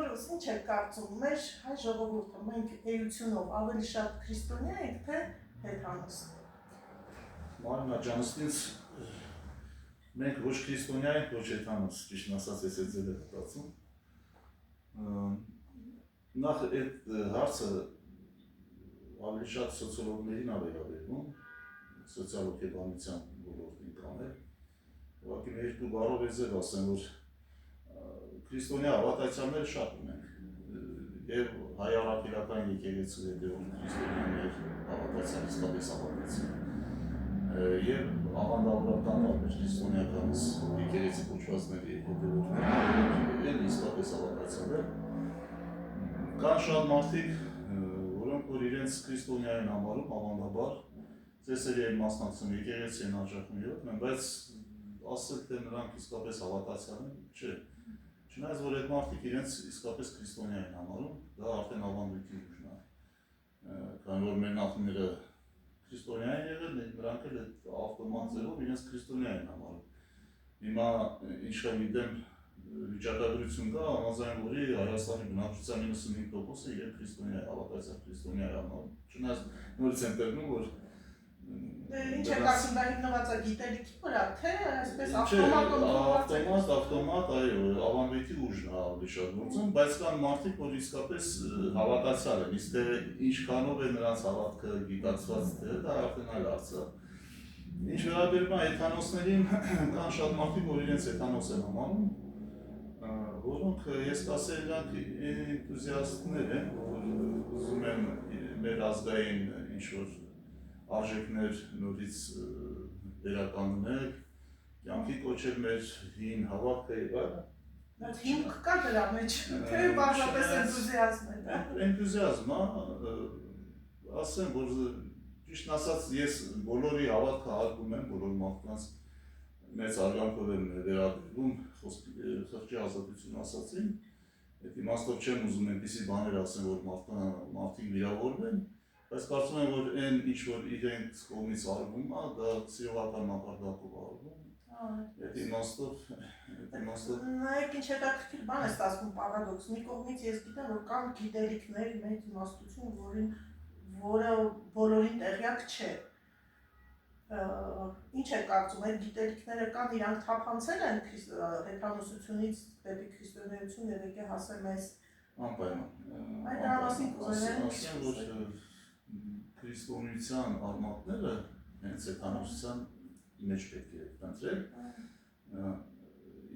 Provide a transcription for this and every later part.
ինչ է կարծում, մեր հայ ժողովուրդը մենք էությունով ավելի շատ քրիստոնյա ենք, թե հեթանոս։ Մարինա ջան, ինձ մենք ոչ քրիստոնյա ենք, ոչ հեթանոս, ճիշտ ասած ես այդ ձեր մտածում։ Նախ այդ հարցը ավելի շատ սոցիոլոգներին ա վերաբերվում, սոցիալոգեբանության ոլորտին կանել։ Ուղղակի մեր երկու բառով ես ձեր ասեմ, որ քրիստոնյա հավատացյալները շատ ունենք եւ հայ առաքելական եկեղեցու հետեւում քրիստոնյաներ հավատացյալ իսկապես հավատացյալ եւ ավանդավորական տարբեր քրիստոնեականից եկեղեցի կոչվածների հետեւորդներ են իսկապես հավատացյալներ կան շատ մարդիկ որոնք որ իրենց քրիստոնյա են համարում ավանդաբար ծեսերի են մասնակցում եկեղեցի են հաճախում եւ բայց ասել թե նրանք իսկապես հավատացյալ են չէ Չնայած որ այդ մարդիկ իրենց իսկապես քրիստոնյա են համարում, դա արդեն ավանդույթի ուժն է։ Քանի որ մեր նախնիները քրիստոնյա են եղել, նրանք էլ այդ ավտոմատ ձևով իրենց քրիստոնյա են համարում։ Հիմա ինչքան գիտեմ վիճակագրություն կա, համաձայն որի Հայաստանի բնակչության 95%-ը իրեն քրիստոնյա է, հավատացյալ քրիստոնյա է համարում։ Չնայած նորից եմ տերնում, որ Ինչ է կարծում դա հիմնված է գիտելիքի վրա, թե այսպես ավտոմատ, այո, ավանդույթի ուժն է ավելի շատ գործում, բայց կան մարդիկ, որ իսկապես հավատացյալ են, իսկ թե ինչքանով է նրանց հավատքը գիտակցված, դա արդեն այլ հարց է։ Ինչ վերաբերում է հեթանոսներին, կան շատ մարդիկ, որ իրենց հեթանոս են համարում, որոնք ես կասել իրանք էնտուզիաստներ են, որ ուզում են մեր ազգային ինչ-որ արժեքներ նորից վերականգնել, կյանքի կոչել մեր հին հավատքը եւ այլն։ Հիմք կա դրա մեջ, թե բարձրապես էնտուզիազմն է։ Էնտուզիազմը, ասեմ, որ ճիշտ ասած ես բոլորի հավատքը հարգում եմ, բոլոր մարդկանց մեծ արգանքով եմ վերաբերվում, խղճի ազատություն ասացին, այդ իմաստով չեմ ուզում այնպիսի բաներ ասեմ, որ մարդիկ վիրավորվեն, բայց կարծում եմ, որ այն ինչ որ իրենց կողմից արվում է, դա սիրողական մակարդակով արվում։ Այդ իմաստով Նայեք ինչ հետաքրքիր բան է ստացվում պարադոքս։ Մի կողմից ես գիտեմ, որ կան գիտելիքներ, մեծ իմաստություն, որը բոլորին տեղյակ չէ։ Ինչ է կարծում, այդ գիտելիքները կան, իրանք թափանցել են հեթանոսությունից դեպի քրիստոնեություն եւ եկե հասել մեզ։ Անպայման։ Այդ դրա մասին կուզենամ ասեմ, որ քրիստոնեության արմատները հենց հեթանոսության մեջ պետք է ընտրել։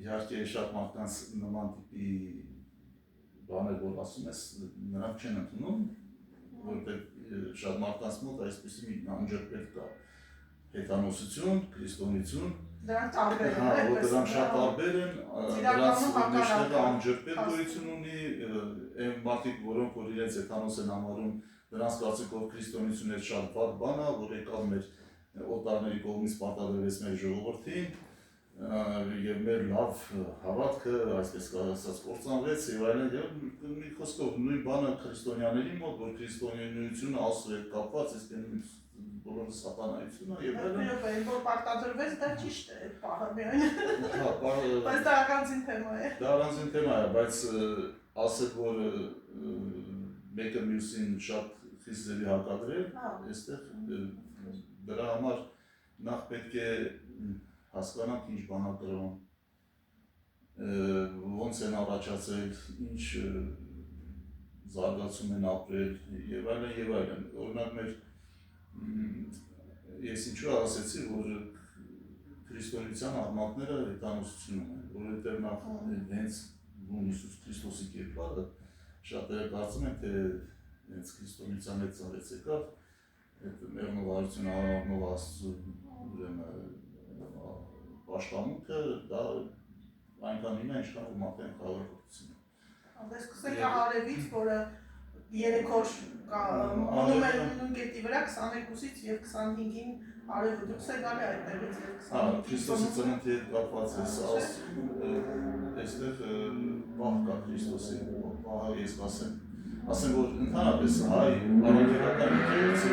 Իհարկե շատ մարդկանց նման տիպի բաներ որ ասում ես, նրանք չեն ընդունում, որտեղ շատ մարդկանց մոտ այսպեսի մի անջրպետ կա հեթանոսություն, քրիստոնեություն, դրանք տարբեր են, դրանք շատ տարբեր են, դրանց մեջտեղը անջրպետ գոյություն ունի, այն մարդիկ, որոնք որ իրենց հեթանոս են համարում, դրանց կարծիքով քրիստոնեությունը շատ վատ բան է, որ եկավ մեր օտարների կողմից պարտադրվեց մեր ժողովրդին եւ մեր լավ հավատքը, այսպես ասած, կործանվեց եւ այլն եւ մի խոսքով նույն բանը քրիստոնյաների մոտ, որ քրիստոնեությունը Աստծո հետ կապված, իսկ բոլորը սատանայություն է եւ այլն։ Այո, որ պարտադրվեց, դա ճիշտ է, այդ պահը միայն։ Բայց դա առանձին թեմա է։ Դա առանձին թեմա է, բայց ասել որ մեկը մյուսին շատ խիստ ձևի հակադրել, այստեղ դրա համար նախ պետք է հասկանանք ինչ բան է կրում, ոնց են առաջացել, ինչ զարգացում են ապրել եւ այլն եւ այլն։ Օրինակ մեր ես ինչու ասեցի, որ քրիստոնեության արմատները հեթանոսությունում են, որովհետեւ նախ հենց Հիսուս Քրիստոսի կերպարը շատերը կարծում են, թե հենց քրիստոնեության հետ ծնվեց եկավ, այդ մեղմավարությունը առնող Աստծո ուրեմն պաշտամունքը դա այնքան հիմա ինչքան որ մարդեն քաղաքացիություն։ Ապա սկսենք արևից, որը 3 օր մնում է նույն կետի վրա 22-ից եւ 25-ին արևը դուրս է գալի այդտեղից եւ 25-ին։ Քրիստոսի ծննդի հետ կապված է այստեղ բախ կա Քրիստոսի, բախը ես ասեմ որ ընդհանրապես հայ առաքելական եկեղեցի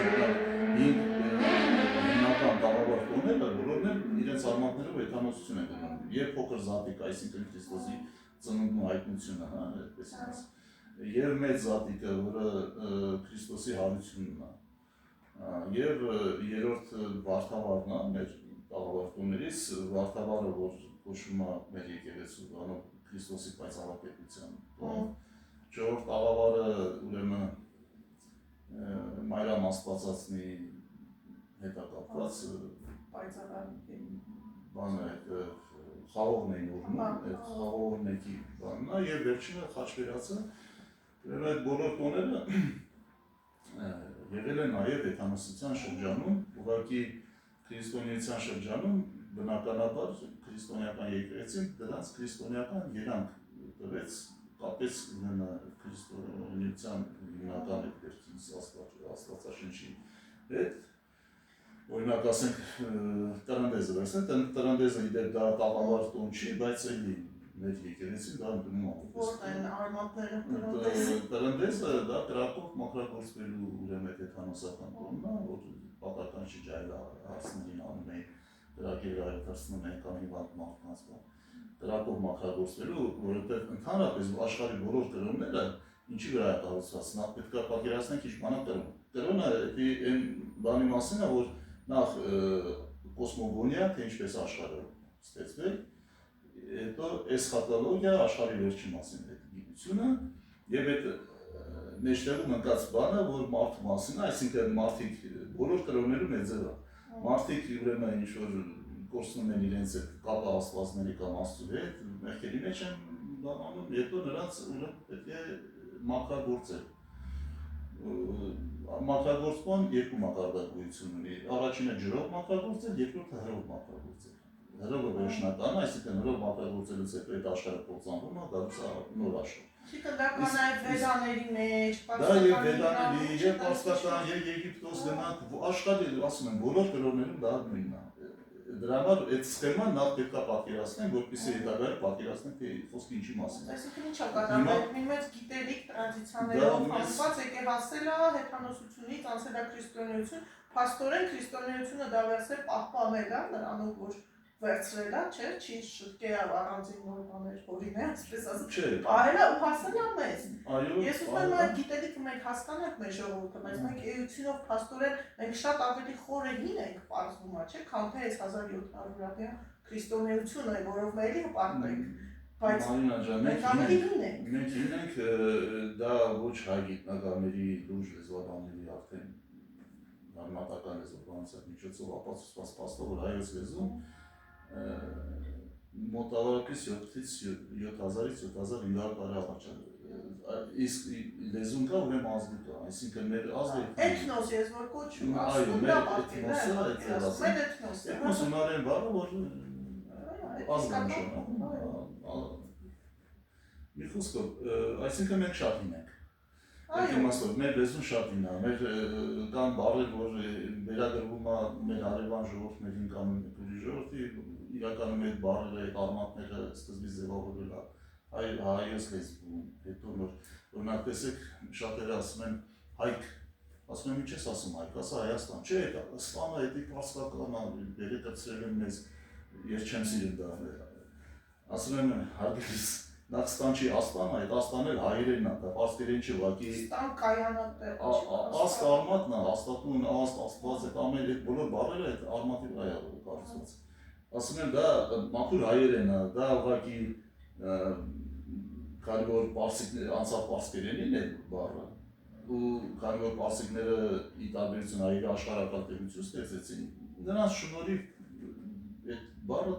հիմնական տաղավար կողմերը բոլորն են իրենց արմատներով հեթանոսություն են գնում եւ փոքր զատիկ, այսինքն Քրիստոսի ծնունդն ու հայտնությունը, հա, այդպես ասած։ Եվ մեծ զատիկը, որը Քրիստոսի հարությունն է։ Եվ երրորդ Վարդավառն է, մեր տաղավարտումներից, Վարդավառը, որ կոչվում է մեր եկեղեցու բանով Քրիստոսի պայծառապետության։ Չորրորդ տաղավարը ուրեմն Մայրամ Աստվածածնի հետ է կապված, բանը խաղողն էին ուռնում, այդ խաղողնեկի բանն է, և վերջինը խաչվերացը, այդ բոլոր տոները եղել են նաև հեթանոսության շրջանում, ուղղակի քրիստոնեության շրջանում բնականաբար քրիստոնեական եկեղեցին դրանց քրիստոնեական երանգ տվեց, կապեց քրիստոնեության հիմնական հետերքից Աստվածաշնչի հետ, օրինակ ասենք Տրնդեզը վերցնենք, Տրնդեզը իդեպ դա տաղավար տուն չի, բայց էլի մեր եկեղեցին դա ընդունում է։ Որտե են արմատները Տրնդեզը դա կրակով մաքրագործվելու ուրեմն հեթանոսական տունն է, որ պատական չի ջայլա հարցներին անում էին, կրակերը այդտեղնում են կամ հիվանդ մարդկանց բան։ Կրակով մաքրագործվելու, որովհետև ընդհանրապես աշխարհի բոլոր կրոնները ինչի վրա է կառուցված, նախ պետք է պատկերացնենք ինչ բան է կրոն։ Կրոնը այն բանի մասին է, որ նախ կոսմոգոնիա, թե ինչպես աշխարհը ստեղծվել, հետո էսխատոլոգիա, աշխարհի վերջի մասին այդ գիտությունը, եւ այդ մեջտեղում ընկած բանը, որ մարդու մասին է, այսինքն մարդիկ բոլոր կրոններում է ձևը։ Մարդիկ ուրեմն ինչ որ կորցնում են իրենց այդ կապը աստվածների կամ աստծու հետ, մեղքերի մեջ են բանանում, հետո նրանց ուրեմն պետք է մաքրագործել։ Մաքրագործման երկու մակարդակություն ունի։ Առաջինը ջրով մաքրագործել, երկրորդը հրով մաքրագործել։ Հրովը վերջնական, այսինքն հրով մաքրագործելուց հետո այդ աշխարհը կործանվում է, գալիս է նոր աշխարհ։ Չիկը դա կան այդ վեդաների մեջ, դա եւ վեդաների, եւ պարսկական, եւ Եգիպտոս գնանք, աշխարհի, ասում եմ, բոլոր կրոններում դա նույնն է։ Դրա համար այդ սխեման նախ պետք է պատկերացնենք, որպեսզի հետագայում պատկերացնենք, թե խոսքը ինչի մասին է։ Այսինքն ինչ է կատարվել, մի մեծ գիտելիք տրադիցիաներով համված եկել հասել է հեթանոսությունից, անցել է քրիստոնեություն, փաստորեն քրիստոնեությունը դա վերցել պահպանել է նրանով, որ վերցրել է, չէ, չի շտկել առանձին նոր բաներ հորինել, այսպես ասած, պահել է ու հասել է մեզ։ Ես ուզում եմ այդ գիտելիքը մենք հասկանանք մեր ժողովուրդը, բայց մենք էությունով փաստորեն մենք շատ ավելի խորը հին ենք պարզվում, չէ, քան թե այս 1700-ամյա քրիստոնեությունը է, որով մենք էլի հպարտենք, բայց մենք ավելի հին ենք։ Մենք հին ենք, դա ոչ հայ գիտնականների, լուրջ լեզվաբանների արդեն համատական լեզվաբանության միջոցով ապացուցված փաստով, որ հայոց լեզուն մոտավորապես 7-ից 7000-ից 7500 տարի առաջ է։ Իսկ լեզուն կա ուրեմն ազգ կա, այսինքն մեր ազգը էթնոս ես որ կոչում եմ, այո, մեր էթնոսը, էթնոս ունարեն բառը, որ ազգ է նշանակում։ Մի խոսքով, այսինքն մենք շատ հին ենք։ Այդ իմաստով մեր լեզուն շատ հին է, մեր կան բառեր, որ վերագրվում է մեր հարևան ժողովուրդներին կամ ուրիշ ժողովրդի, իրականում այդ բառերը, այդ արմատները սկզբից ձևավորվել է հայոց լեզվում, հետո նոր, օրինակ տեսեք, շատերը ասում են հայք, ասում են ինչ ես ասում հայք, ասա Հայաստան, չէ, Ստանը էդի պարսկական է, բերի կրծրել են մեզ, ես չեմ սիրում դա, ասում են հարգելիս, նախ Ստան չի Աստան, այդ Աստան էլ հայերենն է, դա պարսկերեն չի, ուղղակի Ստան կայանատեղ աստ արմատն է, աստատուն, աստ, աստված, այդ ամեն այդ բոլոր բառերը այդ արմատի վրա է կառուցված։ Ասում են դա մաքուր հայերեն է, դա ուղղակի քանի որ պարսիկները անցավ պարսկերենին է բառը, ու քանի որ պարսիկները ի տարբերություն հայերի աշխարհական տերություն ստեղծեցին, նրանց շնորհիվ այդ բառը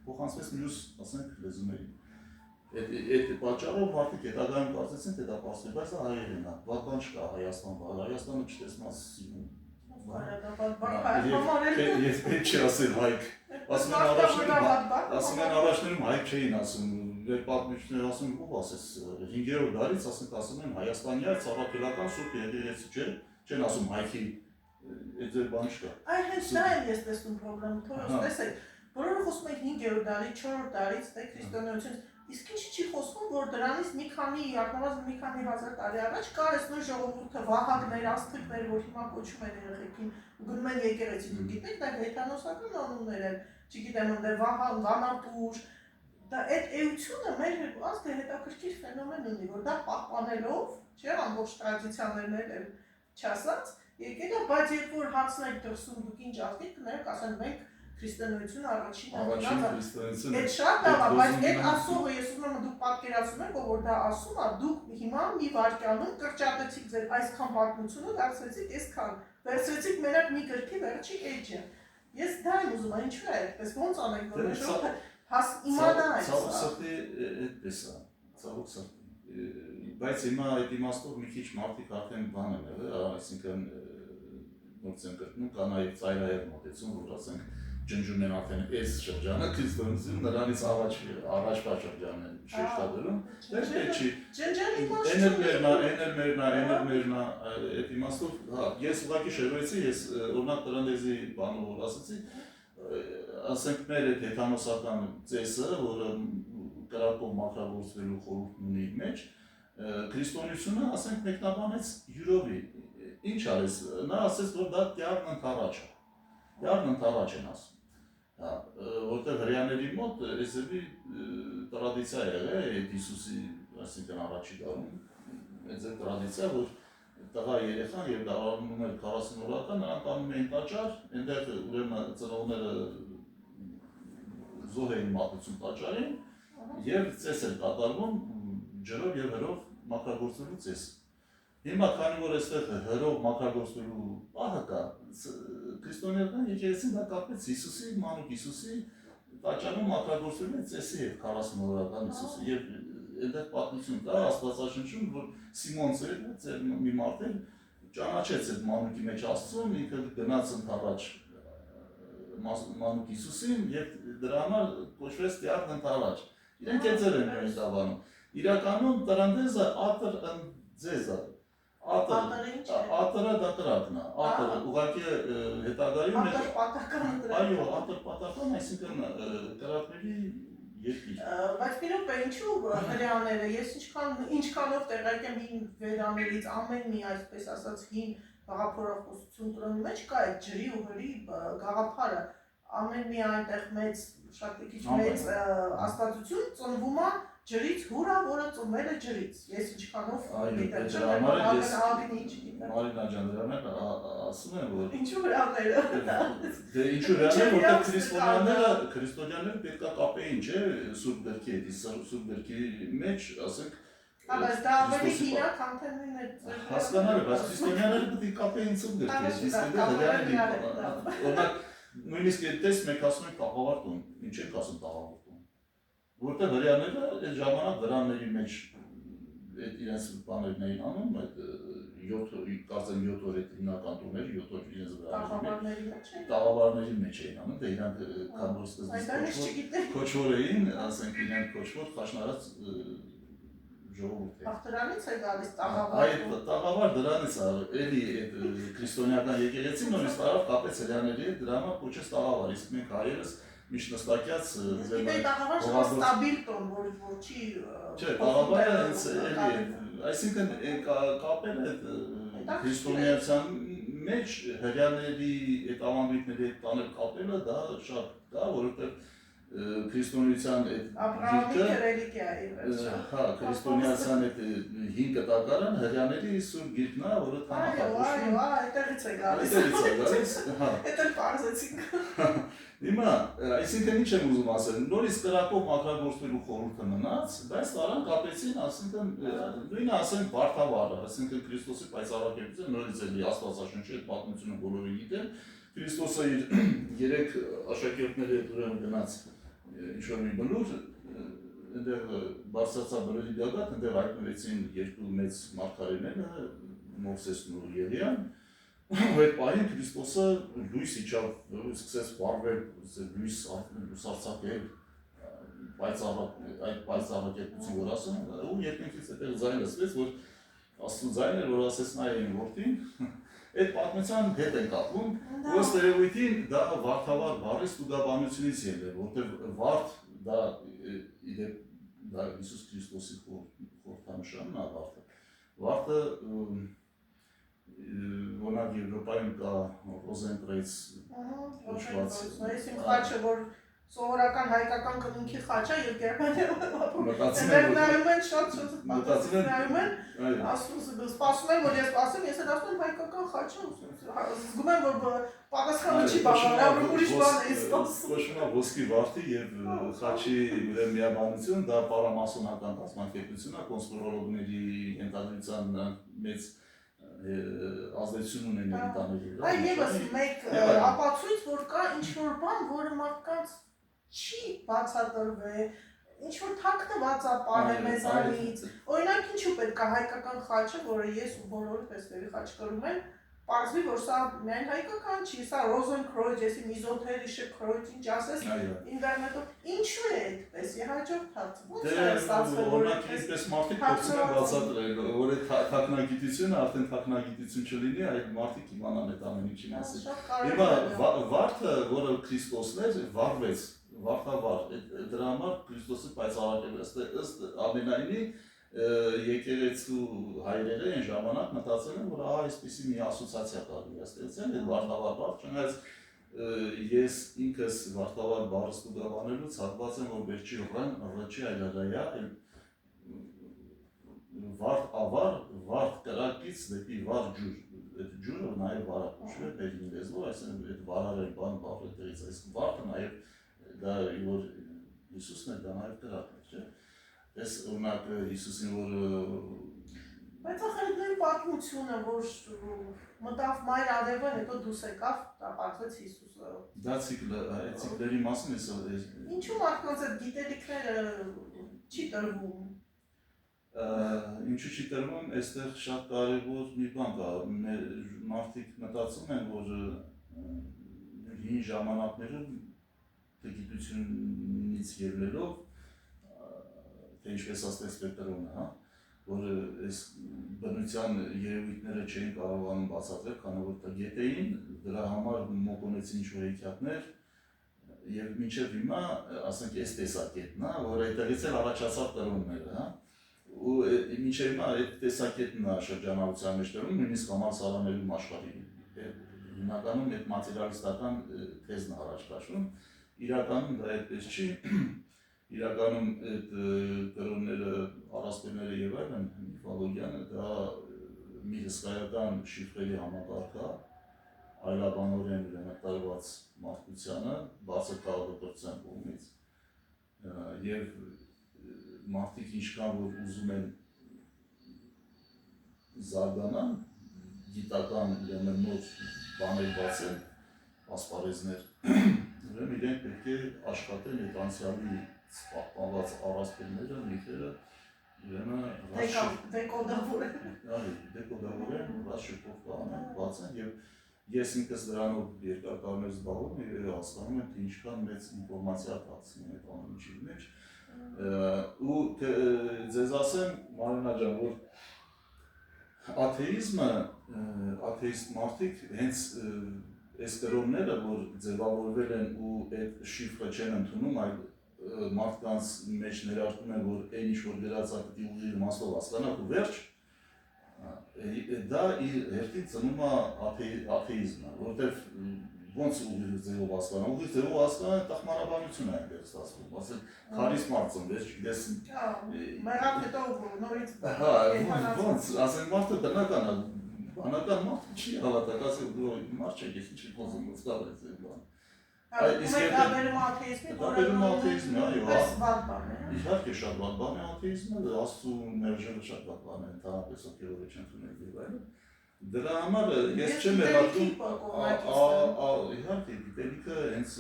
փոխանցվեց մյուս, ասենք, լեզուներին։ Այդ պատճառով մարդիկ հետագայում կարծեցին, թե դա պարսկերեն, բայց դա հայերեն է, վատ բան չկա Հայաստան բառը, Հայաստանը չտեսնած սիրում։ Ես պետք չի ասել հայք, ասում են առաջներում հայք չէին ասում, մեր պատմիչները ասում են, ով ասես 5-րդ դարից ասում են Հայաստանյա ծառայական սուրբ եկեղեցի, չեն ասում հայքի, այդ ձեր բան չկա։ Այ հենց դա եմ ես տեսնում պրոբլեմ, թող տեսեք, բոլորը խոսում են 5-րդ դարի, 4-րդ դարից, թե քրիստոնեություն, իսկ ինչ չի խոսում, որ դրանից մի քանի հազար տարի առաջ կար այս նույն ժողովուրդը, վահակներ, աստղիկներ, որ հիմա կոչում են երեխեքին, գնում են եկեղեցի, դուք գիտեք, դա հեթանոսական անուններ են, չգիտեմ, ընդ Վահան, Վանատուր, դա այդ էությունը մեր ազգը հետաքրքիր ֆենոմեն ունի, որ դա պահպանելով, չէ, ամբողջ տրադիցիաներն էլ չասած, եկել է, բայց երբ որ հարցնեք դրսում դուք ինչ ազգ եք, կներեք ասեն մենք քրիստոնեությունը առաջին քրիստոնեությունը այդ շատ լավ է, բայց այդ ասողը ես ուզում եմ դուք պատկերացնում եք, որ դա ասում է, դուք հիմա մի վայրկյանում կրճատեցիք ձեր այսքան պատմությունը, դարձրեցիք այսքան, վերցրեցիք մենակ մի գրքի վերջի էջը։ Ես դա եմ ուզում, ինչու է այդպես, ոնց անենք, որ ժողովուրդը իմանա այս։ Ցավոք սրտի այդպես է, ցավոք սրտի։ Բայց հիմա այդ իմաստով մի քիչ մարդիկ արդեն բան են եղել, այսինքն նորից են կրկնում, կա նաև ծայրահեղ մոտեցում, որ ասենք ջնջումն են արդեն այս շրջանը, քրիստոնեություն նրանից առաջվա շրջանն են շեշտադրում, դե չի։ Ջնջանի մերնա, այդ իմաստով, հա, ես ուղղակի շեղվեցի, ես օրինակ տրանդեզի բանը որ ասացի, ասենք մեր այդ հեթանոսական ծեսը, որը կրակով մաքրագործվելու խորհուրդ ունի մեջ, քրիստոնեությունը, ասենք, մեկնաբանեց յուրովի, ինչ արես, նա ասեց, որ դա դյարն ընթառաջ է, դյարն ընթառաջ են ասում, որտեղ հրեաների մոտ այսևի տրադիցիա եղել է, այդ Հիսուսի, այսինքն առաջի դարում, այդ տրադիցիա, որ տղա երեխան եւ դա առնում էր 40 օրական, նրանք անում էին տաճար, այնտեղ ուրեմն ծնողները զոհ էին մատուցում տաճարին եւ ծես էր կատարվում ջրով եւ հրով մաքրագործելու ծես։ Հիմա քանի որ այստեղ հրով մաքրագործելու պահը կա, քրիստոնեական եկեղեցին դա կապեց Հիսուսի, մանուկ Հիսուսի տաճարում մաքրագործելու ծեսի եւ 40 օրական Հիսուսի եւ այնտեղ պատմություն կա Աստվածաշնչում, որ Սիմոնը ծեր մի մարդ էր ճանաչեց այդ մանուկի մեջ Աստծուն, ինքը գնաց ընթառաջ մանուկ Հիսուսին եւ դրա համար կոչվեց դյարն ընթառաջ։ Իրենք էծեր են մենտաբանում։ Իրականում տրանդեզը ատր ընձեզ է։ Ատերը դա կրակն է, ատերը ուղղակի հետագայում է։ Այո, ատր պատական, այսինքն կրակների երկիր։ Բայց իրոք է ինչու հրեաները, ես ինչքանով տեղակ եմ հին վերաներից ամեն մի այսպես ասած հին գաղափարախոսություն տրոնի մեջ կա այդ ջրի ու հրի գաղափարը, ամեն մի այնտեղ մեծ շատ քիչ մեծ աստվածություն ծնվում է ջրից հուրա, որը ծնվել է ջրից։ Ես ինչքանով գիտեմ, Մարինա ջան, դրանք ասում են, որ ինչու հրեաները։ Դե ինչու հրեաները, որտեղ քրիստոնյաները պետք է կապեին, չէ, սուրբ գրքի հետ, սուրբ գրքի մեջ, ասենք բայց դա ավելի հին է, քան թե նույն է։ Հասկանալի, բայց քրիստոնյաները պետք է կապեին սուրբ գրքի հետ, իսկ հրեաները օրինակ նույնիսկ այդպես մենք ասում ենք տաղավար տուն, ինչ ենք ասում տաղավար տուն, որտեղ հրեաները այդ ժամանակ դրանների մեջ այդ իրենց բաներն էին անում, այդ 7 օր այդ հիմնական տուները, 7 օր իրենց տաղավարների մեջ էին անում, դե իրանք քան որ սկզբից քոչվոր էին, ասենք իրենք քոչվոր խաշնարած ժողովուրդ է։ Դրանից է գալիս տաղավար։ Այդ տաղավար դրանից է, էլի այդ քրիստոնեական եկեղեցին նույնիսկ տարավ կապեց հրեաների հետ, դրա համար կոչեց տաղավար, իսկ մենք հայերս միշտ նստակյաց Գիտեք տաղավար շատ ստաբիլ տոն, որ չի։ Չէ, տաղավարը հենց էլի է, այսինքն կապել այդ քրիստոնեության մեջ հրեաների այդ ավանդույթների հետ տանել կապելը դա շատ կա, որովհետև քրիստոնեության Աբրահամի ռելիգիա է վերջը։ Հա, քրիստոնեության այդ հին կտակարան հրեաների սուրբ գիրքն է, որը Այո, այդտեղից է գալիս։ հա։ Էդ էլ բարձեցինք։ Հիմա, այսինքն ինչ եմ ուզում ասել, նորից կրակով մաքրագործվելու խորհուրդը մնաց, բայց տարան կապեցին, ասինքն նույնը ասենք Վարդավառը, ասինքն Քրիստոսի պայծառակերպությունը նորից էլի Աստվածաշնչի այդ պատմությունը բոլորը գիտեն, Քրիստոսը իր 3 աշակերտների հետ ուրեմն գնաց ինչ-որ մի բլուր, այնտեղ բարձրացավ բլուրի գագաթ, այնտեղ հայտնվեցին երկու մեծ մարգարեները, Մովսեսն ու Եղիան, այդ պահին Քրիստոսը լույս իջավ, սկսեց վառվել, լույս արձակել, այդ պայծառակերպություն որ ասում, ու երկնքից այդտեղ ձայն լսվեց, որ Աստծո ձայն էր, որ ասեց նայեն որդին, այդ պատմության հետ են կապվում, ըստ երևույթին դա վարդավառ բառի ստուգաբանությունից ելներ, որտեղ վարդ դա դա Հիսուս Քրիստոսի խորհրդանշանն է վարդը։ Վարդը օրինակ Եվրոպայում կա Ռոզենկրեյց կոչված։ Այսինքն խաչը որ սովորական հայկական կնունքի խաչը եւ Գերմանիայում Մտածում նայում են շատ մտածում են, նայում են այո, սպասում են որ ես ասեմ ես էլ ասում եմ հայկական խաչը զգում եմ որ պատասխանը չի բավարար ուրիշ բան է ասում Կոչվում է ոսկի վարդի եւ խաչի միաբանություն, դա պարամասոնական կազմակերպություն է, կոնսպիրոլոգների ենթադրության մեծ ազդեցություն ունեն ընտանիքի վրա։ Այ եւս մեկ ապացույց որ կա ինչ-որ բան, որը մարդկանց չի բացատրվել, ինչ-որ թաքնված է պահել մեզանից։ Օրինակ ինչու պետք է հայկական խաչը, որը ես ու բոլորը ֆեստիվալի խաչ կրում են, պարզվի, որ սա միայն հայկական չի, սա Rosenkreuz, եսի Միզոթերիշը Kreuz, ինչ ասես, ինտերնետով, ինչու է այդպես, հաջորդ հարցը, ո՞նց է ստացվել, որ օրինակ այսպես մարդիկ փորձում են բացատրել, որ այդ թաքնագիտությունը արդեն թաքնագիտություն չլինի, այլ մարդիկ իմանան այդ ամեն ինչի մասին։ Հիմա վարդը, որը Քրիստոսն էր, վարվեց, վարդավար, դրա համար Քրիստոսը պայծառակել ըստ ամենայնի եկեղեցու հայրերը այն ժամանակ մտածել են, որ այսպիսի մի ասոցիացիա կարելի է ստեղծել, այդ վարդավար բառ, չնայած ես ինքս վարդավար բառը ստուգաբանելուց հատված եմ, որ վերջի հողան ռճի այլարայա, վարդ ավար, վարդ կրակից դեպի վար ջուր, այդ ջուրը նաև վարակուշ է, մեր ինգլեզվով, այսինքն այդ վարարել բան բառը դերից, այս վարդը նաև դա որ Հիսուսն է, դա նաև կրակն է, չէ՞։ Ես օրինակ Հիսուսին որ բայց ախր նույն պատմությունը որ մտավ մայր արևը հետո դուրս եկավ դա պատմեց Հիսուսը դա ցիկլերի մասին է ինչու մարդկանց այդ գիտելիքները չի տրվում ինչու չի տրվում այստեղ շատ կարևոր մի բան կա մարդիկ մտածում են որ հին ժամանակներում գիտությունից ելնելով թե ինչպես ասել սպեկտրոնը, հա, որ այս բնության երևույթները չէին կարողանում բացատրել, քանի որ գետեին դրա համար մոկոնեցին ինչ-որ հեքիաթներ եւ մինչեւ հիմա, ասենք, այս տեսակետն է, որ այդտեղից էլ առաջացավ տրոնները, հա, ու մինչեւ հիմա այդ տեսակետն է շրջանառության մեջ տրվում, նույնիսկ համալսարաններում աշխարհի հիմնականում այդ մատերիալիստական թեզն առաջ քաշում, իրականում դա այդպես չի իրականում այդ կրոնները, առասպելները եւ այլն, միֆոլոգիան դա մի հսկայական շիֆրերի համակարգ է, այլաբանորեն տրված մարդկությանը, բացը քաղաքականության կողմից եւ մարդիկ ինչքան որ ուզում են զարգանան, գիտական նոր բաներ բացեն, ասպարեզներ, ուրեմն իրենք պետք է աշխատեն այդ անցյալի պահպանված առասպելները, միֆերը, ուրեմն դեկոդավորեն, ռաշիպով կանեն, բացեն եւ ես ինքս դրանով երկար տարիներ զբաղվում եմ եւ հասկանում եմ թե ինչքան մեծ ինֆորմացիա կացնի այդ ամեն ինչի մեջ ու ձեզ ասեմ Մարինա ջան որ աթեիստ մարդիկ հենց այս կրոնները որ ձևավորվել են ու այդ շիֆրը չեն ընդունում այլ մարդկանց մեջ ներարկում են որ այն ինչ որ գրած է պիտի ուղիղ իմաստով հասկանաք ու վերջ դա իր հերթին ծնում է աթեիզմը, որովհետև ոնց ուղիղ ձևով հասկանան, ուղիղ ձևով հասկանան տխմարաբանություն է այնտեղ ստացվում, ասել քարից մարդ ծնվեց, չգիտես մեղան հետո նորից ոնց, ասել մարդը բնական է, բանական մարդ չի հավատակ, ասել դու մարդ չեք, ես ինչի խոսում ստավ ես այդ բան Դաբերում աթեիզմի, որը իհարկե շատ վատ բան է աթեիզմը, Աստծու մերժելը շատ վատ բան է, ընդհանրապես ոգևորը չեն թունել եւ այլն։ Դրա համար ես չեմ մեղադրում, իհարկե գիտելիքը հենց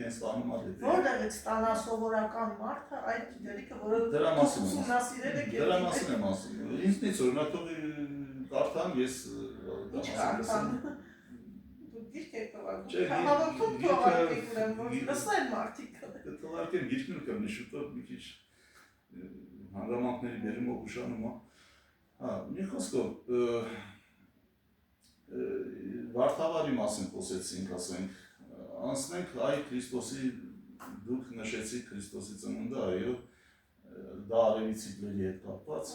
ստանում է դեպի։ Որտեղից ստանա սովորական մարդը այդ գիտելիքը, որը դրա մասին ուսումնասիրել եք։ Դրա մասին եմ ասում։ Ինձնից օրինակ կարդամ ես Ինչ կարդամ։ Գիրք եք թողարկում, հավաքում թողարկեք ուրեմն, որ լսեն մարդիկ։ Թողարկեմ գիրքներ կան, շուտով մի քիչ հանգամանքների բերումով ուշանում է։ Մի խոսքով վարդավարի մասին խոսեցինք, ասենք, անցնենք այ Քրիստոսի, դուք նշեցիք Քրիստոսի ծնունդը, այո, դա արևի ցիկլերի հետ կապված,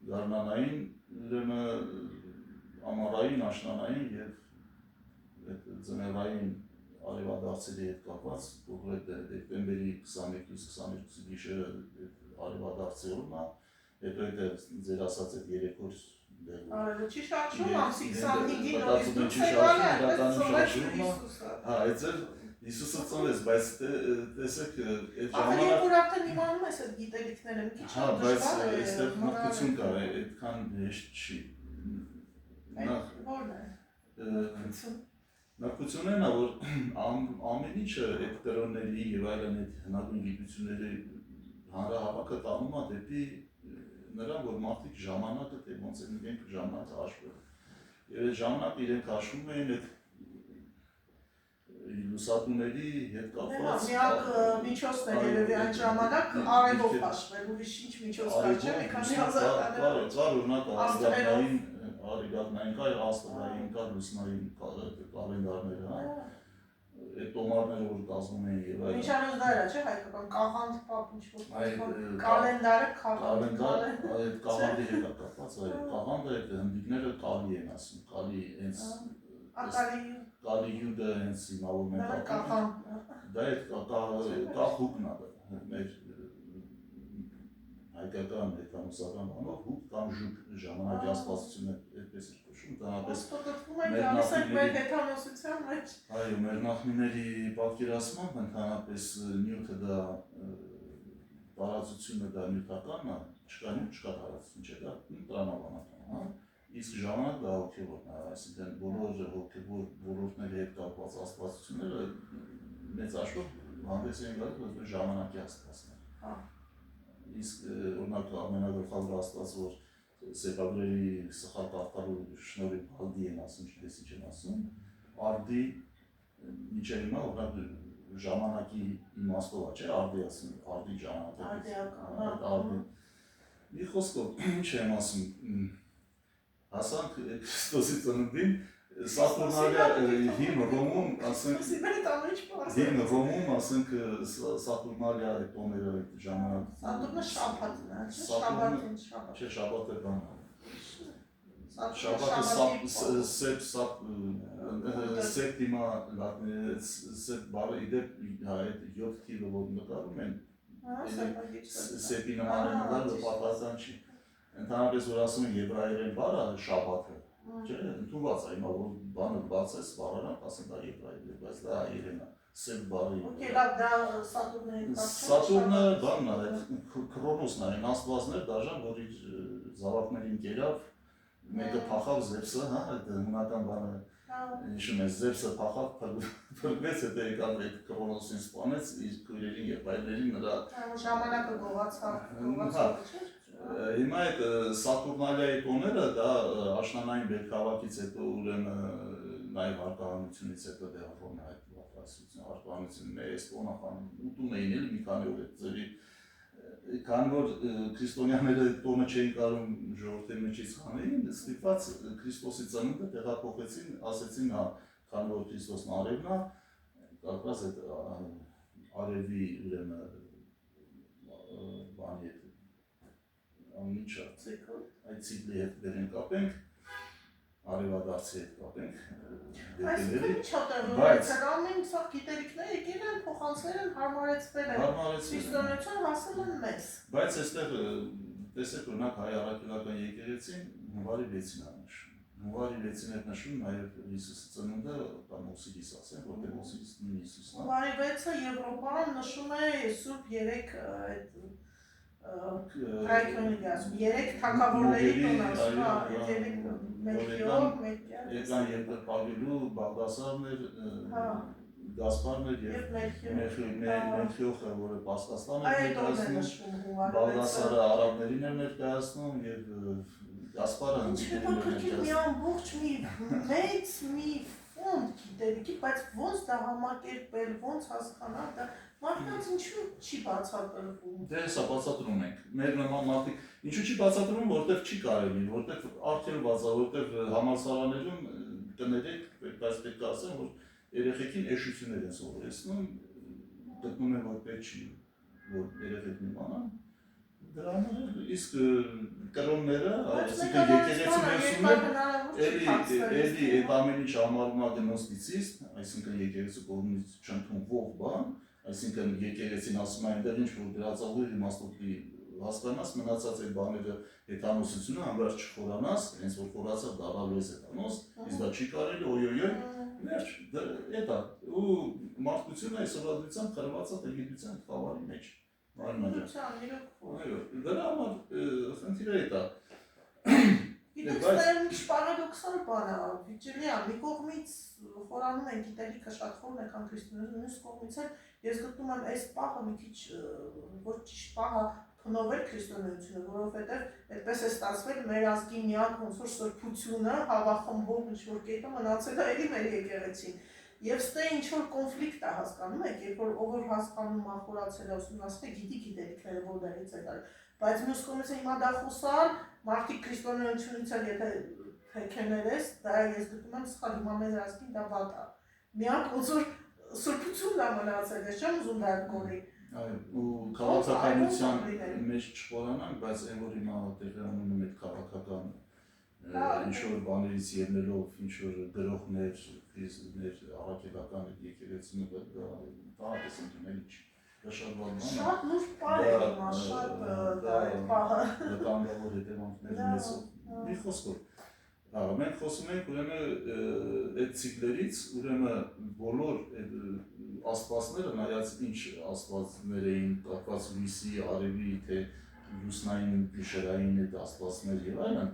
գարնանային, ուրեմն ամառային, աշնանային եւ ձմեռային արևադարձերի հետ կապված, կոնկրետ դեկտեմբերի 21-22 գիշերը արևադարձի օրն է, հետո ձեր ասած այդ 3 օր Արևը չի շարժում, ամսի 25-ին նորից դուրս եկալ, հա, այդ ձեր Հիսուսը ծնվեց, բայց տեսեք այդ ժամանակ երբ որ արդեն իմանում ես այդ գիտելիքները, մի քիչ դժվար է, բայց այստեղ մտքություն կա, այդքան հեշտ չի։ Որն է։ Նրբությունն է, որ ամեն ինչը այդ կրոնների եւ այլն այդ հնագույն գիտությունների հանրահավաքը տանում է դեպի նրան, որ մարդիկ ժամանակը թե ոնց են իրենք ժամանակը հաշվում։ Եվ այդ ժամանակը իրենք հաշվում էին այդ լուսատուների հետ կապված։ Միակ միջոցն է երևի այն ժամանակ արևով հաշվել, ուրիշ ինչ միջոց կար չէ, մի քանի հազար տարի։ Կար օրինակ արիգատնային կար, աստղային կար, լուսնային կալենդարները, հա։ Այդ տոմարները որ կազմում էին եւ այլն։ Միջանոց դա era, չէ, հայկական կաղանդ պապ ինչ-որ կալենդարը կաղանդ։ Այդ կաղանդի հետ կապված, այո, կաղանդը այդ հնդիկները կալի են ասում, կալի հենց Կալի յուդը հենց հիմա որ մենք դա այդ կախուկն է մեր հայկական հեթանոսական բանով հուկ կամ ժուկ ժամանակի ասպասությունը այդպես էր կոչվում, տանապես մեր հեթանոսության մեջ։ Այո, մեր նախնիների պատկերացմամբ ընդհանրապես նյութը դա տարածությունը դա նյութականն է, չկա նյութ, չկա տարածություն, չէ՞ դա տրամաբանական, հա։ Իսկ ժամանակ դա հոգևորն է, այսինքն բոլոր հոգևոր ոլորտների հետ կապված աստվածությունները մեծ աշխով հանդես են գալիս, որ ժամանակի աստվածներ։ Իսկ օրինակ ամենագլխավոր աստված, որ սեպագրերի սխալ կատարելու շնորհիվ Ալդի են ասում, չգիտես ինչ են ասում, Արդի միջև հիմա օրինակ ժամանակի իմաստով է, չէ՞, Արդի ասում, Արդի ժամանակը։ Արդի։ Մի խոսքով ինչ եմ ասում, հասանք Քրիստոսի ծնունդին, Սատուրնալիա հին Ռոմում, ասենք Սատուրնալիա այդ տոները ժամանակ։ Սատուրնը շաբաթն է, չէ՞, շաբաթը բան է։ Շաբաթը սեպտիմա սեպ բարը իդեպ այդ 7 թիվը որ նկարում են, սեպի նման է նկարը պատասխան չի։ Ընդհանրապես որ ասում են եբրայերեն բառը շաբաթը, չէ՞, ընդունված է, հիմա որ բանը բացես բառարանք, ասեն դա եբրայերեն, բայց դա հայերեն է, սև բառի։ Okay, լավ, դա Սատուրնի հետ կապ չէ։ Սատուրնը բանն է, Քրոնոսն է, այն աստվածներ դաժան, որ իր զավակներին կերավ, մեկը փախավ Զևսը, հա, այդ հունական բանը, հիշում ես, Զևսը փախավ, փրկվեց, հետո եկավ այդ Քրոնոսին սպանեց, իր քույրերին եւ այլներին նրա ժամանակը գողացավ, չէ՞։ Հիմա այդ Սատուրնալիայի տոները դա աշնանային բերքավակից հետո ուրեմն նաև հարկահանությունից հետո դեղավորն է այդ վատասությունը, հարկահանությունն է, այս տոնը ուտում էին էլի մի քանի օր այդ ձևի, քանի որ քրիստոնյաները տոնը չէին կարում ժողովրդի մեջից խանեին, ստիպված Քրիստոսի ծնունդը տեղափոխեցին, ասեցին հա, քանի որ Քրիստոսն արևն է, կապված այդ արևի ուրեմն բանի հետ Անիչա այդ ցիկլի հետ դերեն կապենք, արևադարձի հետ կապենք, դեպքերի։ Այս ինչ հատեղում ամեն սա գիտելիքները եկել են, փոխանցվել են, հարմարեցվել են, քրիստոնեություն հասել են մեզ։ Բայց այստեղ տեսեք օրինակ հայ առաքելական եկեղեցին հունվարի 6-ին է նշում։ Հունվարի 6-ին է նշում նաև Հիսուսի ծնունդը կամ Օսիրիս ասեն, որտեղ Օսիրիսն ու Հիսուսն է։ Հունվարի 6-ը Եվրոպան նշում է Սուրբ 3 Հայկոնիկի ասում, 3 թագավորների տոն ասում, Մելքիոր, Եկան Եվրոպալու, Բաղդասարն էր, Գասպարն էր և Մելքիոխը, որը Պասկաստան էր ներկայացնում, Բաղդասարը արաբներին էր ներկայացնում և Գասպարը հնդիկներին էր ներկայացնում։ Մի ամբողջ մեծ մի ֆոնդ գիտելիքի, բայց ոնց դա համակերպել, ոնց հասկանալ, դա մարդկանց ինչու չի բացատրվում։ Դե հեսա բացատրում ենք, մեր նման մարդիկ, ինչու չի բացատրում, որտեղ չի կարելի, որտեղ արգելված է, որտեղ համալսարաններում կներեք, բայց պետք է ասեմ, որ երեխեքին էշություններ են սովորեցնում, գտնում են, որ պետք չի, որ երեխեքն իմանան, դրա համար իսկ կրոնները, Բայց այսինքն եկեղեցին ներսում հնարավոր էլի այդ ամեն ինչ համարվում է գնոստիցիստ, այսինքն եկեղեցու կողմից չընդունվող բան, այսինքն եկեղեցին ասում է այնտեղ ինչ որ դրածաղուի իմաստով հասկանաս, մնացած այդ բաները հեթանոսությունը անվերջ չխորանաս, հենց որ խորացավ դառնալու ես հեթանոս, իսկ դա չի կարելի, օյ-օյ-օյ, վերջ, դա ու մարդկությունը այս սովորությամբ խրված է գիտության խավարի մեջ։ Դրա համար խնդիրը է դա։ Գիտեք, դա ինչ պարադոքսալ բան է, վիճելի է, մի կողմից խորանում են գիտելիքը շատ խորն է, քան քրիստոնեություն, մյուս կողմից էլ ես գտնում եմ այս պահը մի քիչ ոչ ճիշտ պահ է փնովել քրիստոնեությունը, որովհետև այդպես է ստացվել մեր ազգի միակ ոնց որ սրբությունը, հավախմբող ինչ-որ կետը մնացել է էլի մեր եկեղեցին։ Եվ ստե ինչ-որ կոնֆլիկտ է հասկանում եք, երբ որ ով որ հասկանում է, խորացել է, ուսումնասիրել, գիտի գիտելիքները որտեղից է գալի։ Բայց մյուս կողմից հիմա դա խոսալ, մարդիկ քրիստոնեությունից էլ եթե թեքեներ ես, դա ես գտնում եմ սխալ, հիմա մեր ազգին դա վատ է։ Միակ ոնց որ սրբությունն է մնացել, ես չեմ ուզում դա կորի։ Ու քաղաքականության մեջ չխորանանք, բայց այն որ հիմա տեղանում են այդ քաղաքական ինչ-որ բաներից ելնելով, ինչ-որ գրողներ, առաքելական եկեղեցին դա ես ընդունել ինչ շատ բան է։ Շատ լուրջ պահ է հիմա, շատ այդ պահը։ Վտանգավոր հետևանքներ ունեցող։ Մի խոսքով, մենք խոսում ենք ուրեմն այդ ցիկլերից, ուրեմն բոլոր աստվածները, նայած ինչ աստվածներ էին կապված լույսի, արևի, թե լուսնային, գիշերային այդ աստվածներ եւ այլն,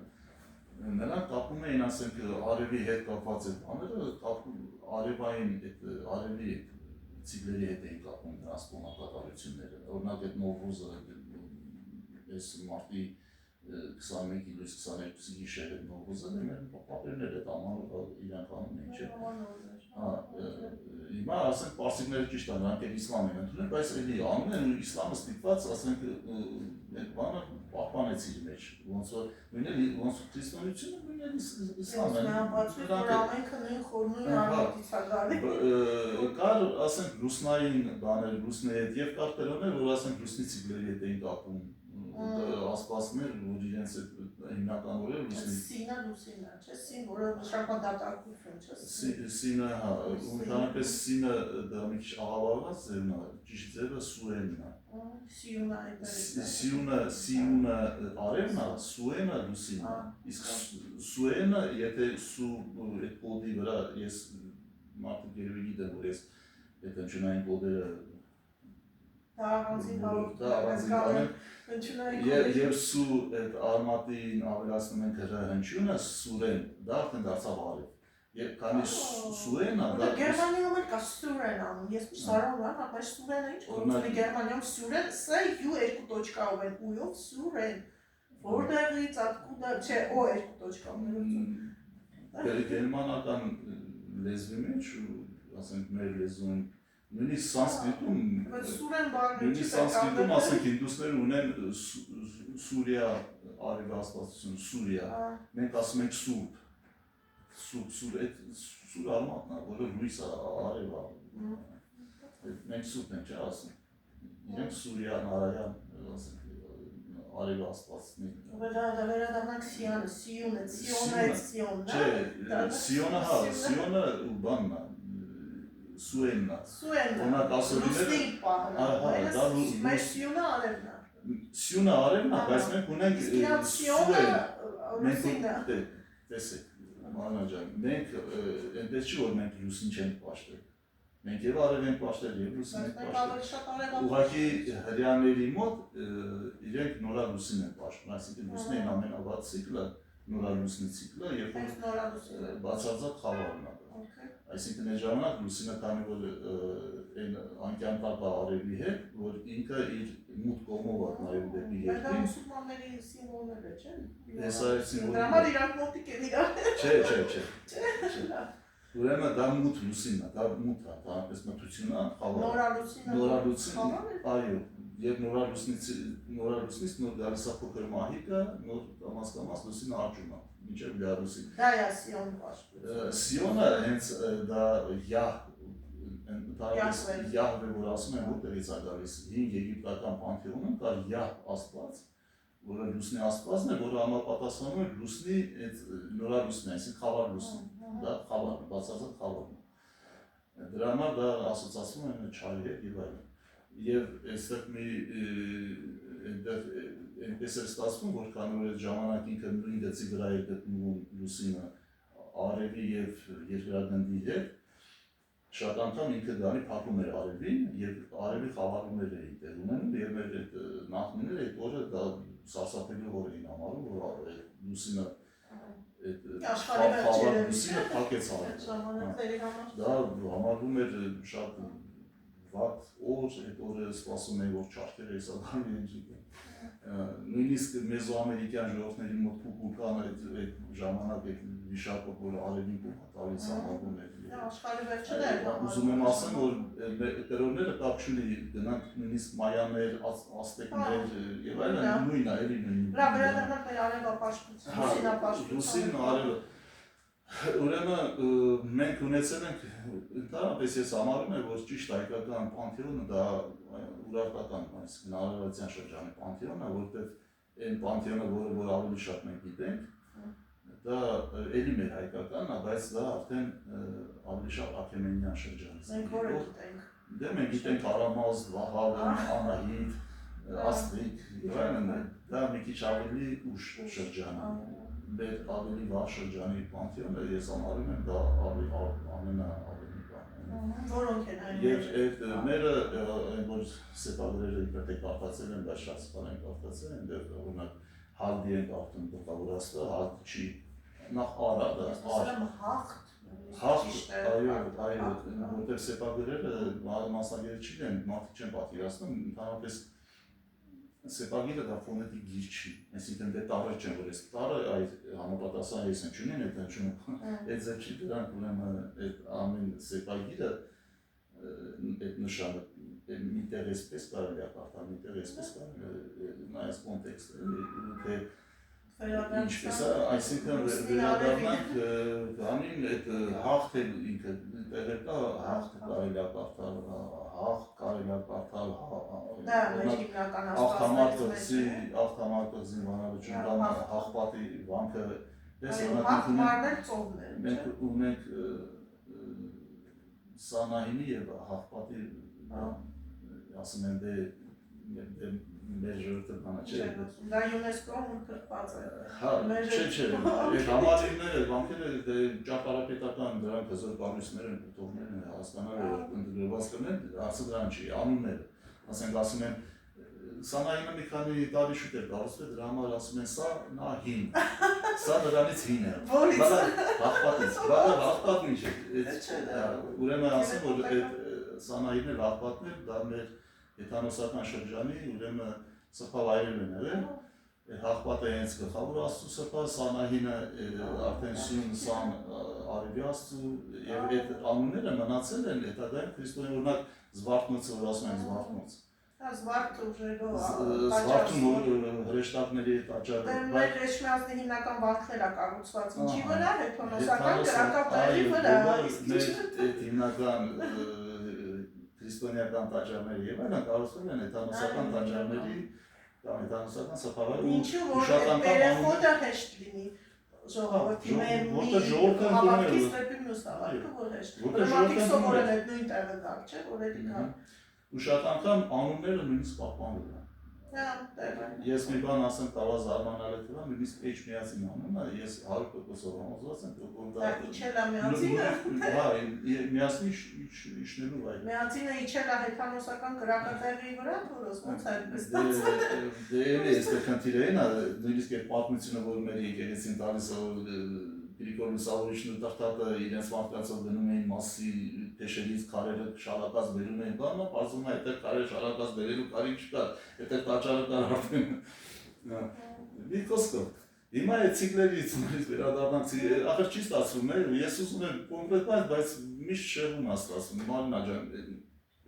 նրանք կապում էին, ասենք, արևի հետ կապված այդ բաները, արևային այդ արևի ցիկլերի հետ էին կապում նրանց տոնակատարությունները, օրինակ այդ Նովրուզը, այս մարտի 21-ի լույս 22-ի գիշերը Նովրուզը մեր պատերներ այդ ամանորը իրանք անում էին, չէ։ Հիմա ասենք պարսիկները ճիշտ են, նրանք էլ իսլամ են ընդունել, բայց էլի անում են ու իսլամը ստիպված, ասենք, այդ բանը պահպանեց իր մեջ, ոնց որ նույնն ոնց քրիստոնեությունը նույնն իսլամ է։ Բացի որ ամենքը նույն խորնույն արմատից է գալի։ Կար, ասենք, լուսնային բաներ, լուսնեհետ եւ կար կրոններ, որ ասենք լուսնի ցիկլերի հետ էին կապում ասպասներ, որ իրենց հիմնականորեն լուսնի։ Սինը լուսինը, չէ՞, սին, որը շարքան դատարկություն, չէ՞։ Սինը, հա, ընդհանրապես սինը դա մի քիչ աղավաղված ձևն է, ճիշտ ձևը սուենն է։ Սիունը արևն է, սուենը լուսինն է։ Իսկ սուենը, եթե սու այդ կոդի վրա ես մարդը գերվի գիտեմ, որ ես այդ ընչունային կոդերը դա առանձին հաղորդում Եվ սու այդ արմատին ավելացնում ենք հնչյունը, սուրեն, դա արդեն դարձավ արև։ Եվ քանի սուրենը, դա Գերմանիայում էլ կա սուրեն անում, ես մի սարանում եմ, բայց սուրենը ինչ գործունի Գերմանիայում սուրեն, սա յու երկու տոչկով են, ույով սուրեն, որտեղից, ատկուդա, չէ, օ երկու տոչկով։ Գերմանական լեզվի մեջ, ասենք մեր լեզուն, նույնիսկ սանսկրիտում, ասենք, հինդուսները ունեն Սուրիա արևի աստվածություն, Սուրիա, մենք ասում ենք սուրբ, սուր արմատն է, որը լույս արև է, մենք սուրբ ենք, չէ ասում, իրենք Սուրիա, Նարայան, արևի աստվածնի։ Վերադառնանք Սիոնը, Սիոնը, Սիոնը, չէ, Սիոնը, հա, Սիոնը ու բանն է, Սուեննա, օրինակ ասորիները, մեր Սիոնը արևն է։ Սիոնը արևն է, բայց մենք ունենք Սիոնը, տեսեք, Մանա ջան, մենք այնպես չի, որ մենք լուսին չենք պաշտել, մենք և արև ենք պաշտել, և լուսին ենք պաշտել, ուղղակի հրյաների մոտ իրենք նորա լուսին են պաշտում, այսինքն լուսին են ամենավատ ցիկլը, նորա լուսնի ցիկլը, երբ որ բացարձակ խավարն է։ Այսինքն այդ ժամանակ լուսինը քանի որ այն անկյան տակ է արևի հետ, որ ինքը իր մութ կողմով է նայում դեպի երկրին։ Դա մուսուլմանների սիմվոլներ է, չէ՞։ Հեսա այդ սիմվոլները։ Դրա համար իրանք մոտիկ են իրար։ Չէ։ Ուրեմն դա մութ լուսինն է, դա մութ է, դա այնպես մթություն է, խավար։ Նորալուսինը։ Այո, եւ նորալուսնից նոր գալիս է փոքր մահիկը, նոր կամաց լուսինը աճում է, մինչև լուսին։ Դա է Սիոն պաշտպանը։ Սիոնը հենց դա Յահվե, որ ասում են որտեղից է գալիս, հին եգիպտական պանթեոնում կար Յահ աստված, որը լուսնի աստվածն է, որը համապատասխանում է լուսնի այդ նորալուսնի, այսինքն խավար լուսնի, դա խավարն է, բացարձակ խավարն է։ Դրա համար դա ասոցացվում է չարի հետ եւ այլն։ Եվ այստեղ մի այնպես է ստացվում, որ քանի որ այդ ժամանակ ինքը նույն գծի վրա է գտնվում լուսինը արևի եւ երկրագնդի հետ, շատ անգամ ինքը դանի փակում էր արևին եւ արևի խավարումներ էին տեղ ունենում եւ մեր այդ նախնիները այդ օրը դա սարսափելի օր էին համարում, որ լուսինը այդ լուսինը փակեց արևը։ Դա համարվում էր շատ վատ օր, այդ օրը սպասում էին, որ չարքերը հեսա դանի են ջիկը։ Նույնիսկ մեզոամերիկյան ժողովրդների մոտ փուկան այդ ժամանակ այդ վիշապը, որ արևին փուկա տալիս համարվում էր։ Աշխարհի վերջին էր։ Ուզում եմ ասեմ, որ տերորները կապ չունի, գնանք նույնիսկ մայաներ, ազտեկներ եւ այլն, նույնն է, էլի նույնն։ Դրա վերադառնանք մեր արևապաշտպանություն, լուսինապաշտպանություն։ Լուսինն արևը։ Ուրեմն մենք ունեցել ենք ընդհանրապես ես համարում եմ, որ ճիշտ հայկական պանթեոնը դա ուրարտական, այսինքն արևածյան շրջանի պանթեոնը, որտեղ այն պանթեոնը, որ ավելի շատ մենք գիտենք, դա էլի մեր հայկական, բայց դա արդեն ավելի շատ աքեմենյան շրջանից։ Մենք որը գիտենք։ Դե մենք գիտենք Արամազդ, Վահագն, Անահիտ, Աստղիկ, դա մի քիչ ավելի ուշ շրջան է։ Մեր ավելի վաղ շրջանի պանթեոնը ես համարում եմ դա ամենաավելի բանը։ Որոնք են այն։ Եվ այդ մերը, որ սեպագրերը իբրե կարտացել են, դա շատ սպան են կարտացել, այնտեղ օրինակ հալդի են կարտում գլխավորածը, հալդ չի, նախ արա դա հաղթ, այո, որտեղ սեպագրերը մասնագետ չեն, մարդիկ չեն պատկերացնում, ընդհանրապես սեպագիրը դա ֆոնետիկ գիր չի, այսինքն դե տառը չեն, որ այս տառը այդ համապատասխան ես են չունեն, այդ հնչում, այդ ձև չի դրանք ուրեմն այդ ամեն սեպագիրը այդ նշանը մի տեղ էսպես կարելի է կարդալ, մի տեղ էսպես կարելի է նայած կոնտեքստը, թե ինչպես է, այսինքն վերադառնանք բանին այդ հաղթ է ինքը տեղեր կա, հաղթ կարելի է կարդալ, հաղթ կարելի է կարդալ, աղթամարտղզի վանավճում հաղպատի վանքը, մենք ունենք Սանահինի և հաղպատի, ասում են դե մեր ժողովուրդը բանը չէ։ Դա ՅՈՒՆԵՍԿՕ-ում ընդգրկված է։ Չէ, այդ համալիրները, վանքերը ճարտարապետական դրանք հզոր կառույցներ են, կոթողներ են, հասկանալ որ ընդգրկված կլինեն, հարցը դրան չի, անունները, ասենք ասում են Սանահինը մի քանի տարի շուտ էր կառուցվել, դրա համար ասում են սա նա հին, սա նրանից հին է։ Որից։ Հաղպատից, հաղպատն ինչ է, ուրեմն ասեմ, որ այդ Սանահինն էլ հաղպատն էր, դա մեր հեթանոսական շրջանի, ուրեմն սրբավայրեր են եղել, հաղպատը հենց գլխավոր աստծու սրբա, Սանահինը արդեն սյուն սան արևի աստծու, և այդ անունները մնացել են հետագայում քրիստոնյա օրինակ Զվարթնոցը, որ ասում են Զվարթնոց։ Զվարթում հրեշտակների տաճարը։ Մեր Էջմիածնի հիմնական վանքները կառուցված ինչի վրա, հեթանոսական կրակապտերի վրա։ Մեր հիմնական քրիստոնեական տաճարները եւ այլն կառուցվել են հեթանոսական տաճարների կամ հեթանոսական սփավայրում։ Ինչու որ երեխոքը հեշտ լինի ժողովրդի մեր հավաքից դեպի մյուս հավաքը որ հեշտ։ Մարդիկ սովորել են նույն տեղը գալ, չէ՞ որ էլի կա։ Ու շատ անգամ անունները նույնիսկ պահպանվել են։ Ես մի բան ասեմ տալա զարմանալի թվա, նույնիսկ Էջմիածին անունը, ես 100% համոզված եմ, որ դա Իչելա Միածինը։ Հա, Միածինի իջնելու այլ։ Միածինը իջելա հեթանոսական կրակատեղի վրա, որոս ոնց է ստացվել։ Դե էլի այստեղ խնդիրը այն է, նույնիսկ այդ պատմությունը, որ մեր եկեղեցին տալիս է Գրիգոր Լուսավորիչն ու Տախտակը իրենց մարդկանցով գնում էին մասի թեշերից քարերը շարակած բերում էին, բանը բարձում է այդտեղ քարեր շարակած բերելու կարիք չկար, այդտեղ տաճարը կար արդեն։ Մի խոսքով, հիմա այդ ցիկլերից վերադառնանք, ախր չի ստացվում, ես ուզում եմ կոնկրետ բայց միշտ շեղում է ստացվում, Մարինա ջան։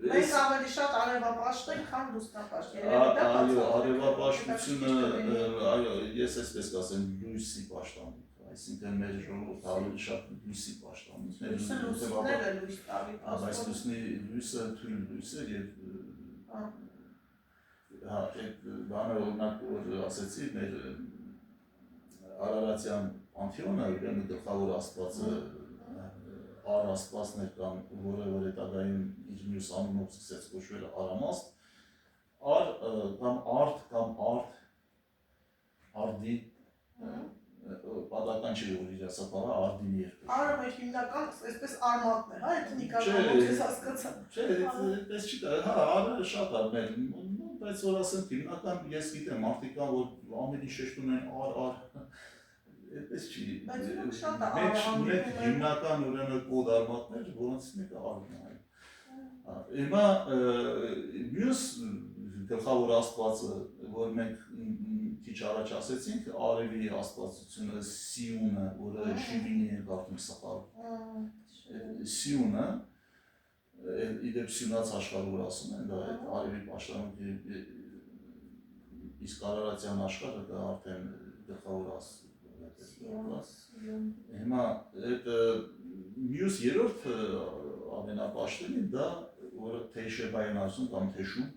Մենք ավելի շատ արևապաշտ ենք, քան լուսնապաշտ։ Այո, արևապաշտությունը, այո, ես այսպես կասեմ, լույսի պաշտպան։ Այսինքն մեր ժողովուրդը ավելի շատ լույսի պաշտպանություն է։ Լուսները լույս տալի։ Բայց լույսը թույլ լույս է եւ հա, այդ բանը օրինակ որ ասեցի, մեր Արարատյան Անթիոնը ուրեմն գլխավոր աստվածը Ար աստվածներ կան, որը որ հետագայում իր մյուս անունով սկսեց կոչվել Արամաստ, Ար կամ Արդ կամ Արդի պատական չի որ իր ասապարը Արդինի երկրի։ Արը մեր հիմնական, այսպես արմատն է, հա, էթնիկական ոնց հասկացա։ Չէ, այդպես չի կա, հա, Արը շատ արմեր, բայց որ ասեմ, հիմնական ես գիտեմ, մարդիկ կան, որ ամեն ինչ շեշտում են այդպես չի։ Բայց իրոք շատ է Մենք հիմնական ուրեմն կոդ արմատներ, որոնցից մեկը Արն է։ Հիմա մյուս գլխավոր աստվածը, որ մենք քիչ առաջ ասեցինք, Արևի աստվածությունը Սիունը, որը Շիվինի են կարդում սխալ։ Սիունը, իդեպ Սյունած աշխարհը որ ասում են, դա Արևի պաշտամունքի իսկ Արարատյան աշխարհը դա արդեն գլխավոր աստվածը։ Հիմա այդ մյուս երրորդ ամենապաշտոնին դա որը Թեշեբային ասում կամ Թեշու,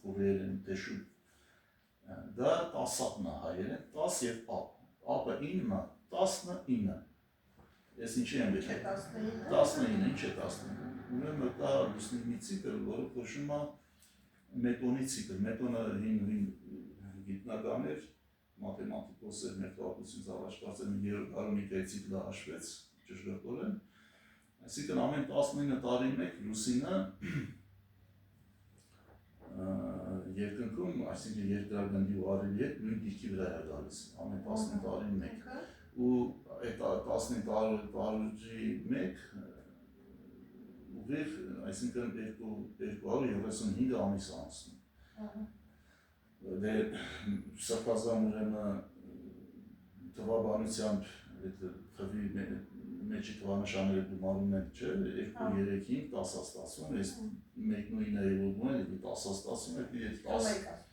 ֆուրիերեն Թեշու, դա 10-ն է հայերեն, 10 և ապ, ապը 9, 19, ես ինչի եմ վեճ, 19, ինչ է 19, ուրեմն կա լուսնի ցիկլ, որը կոչվում է մետոնի ցիկլ, մետոնը հին գիտնական էր, մաթեմատիկոս էր մեր տվյալությունից առաջ կարծեմ 300 տարի այդ ցիկլը հաշվեց ճշգրտորեն, այսինքն ամեն 19 տարի մեկ լուսինը երկնքում, այսինքն երկրագնդի ու արևի հետ նույն դիրքի վրա է գալիս, ամեն 19 տարին մեկ, ու այդ 19 տարուջի մեկ ուղիղ, այսինքն 235 ամիս անցնում։ Դե սրբազան ուրեմն թվաբանությամբ թվի մեջի թվանշանները գումարում են, չէ, 2, 3, 5, 10 աստացում, ես 1-9 երողում են, 10 աստացում, 10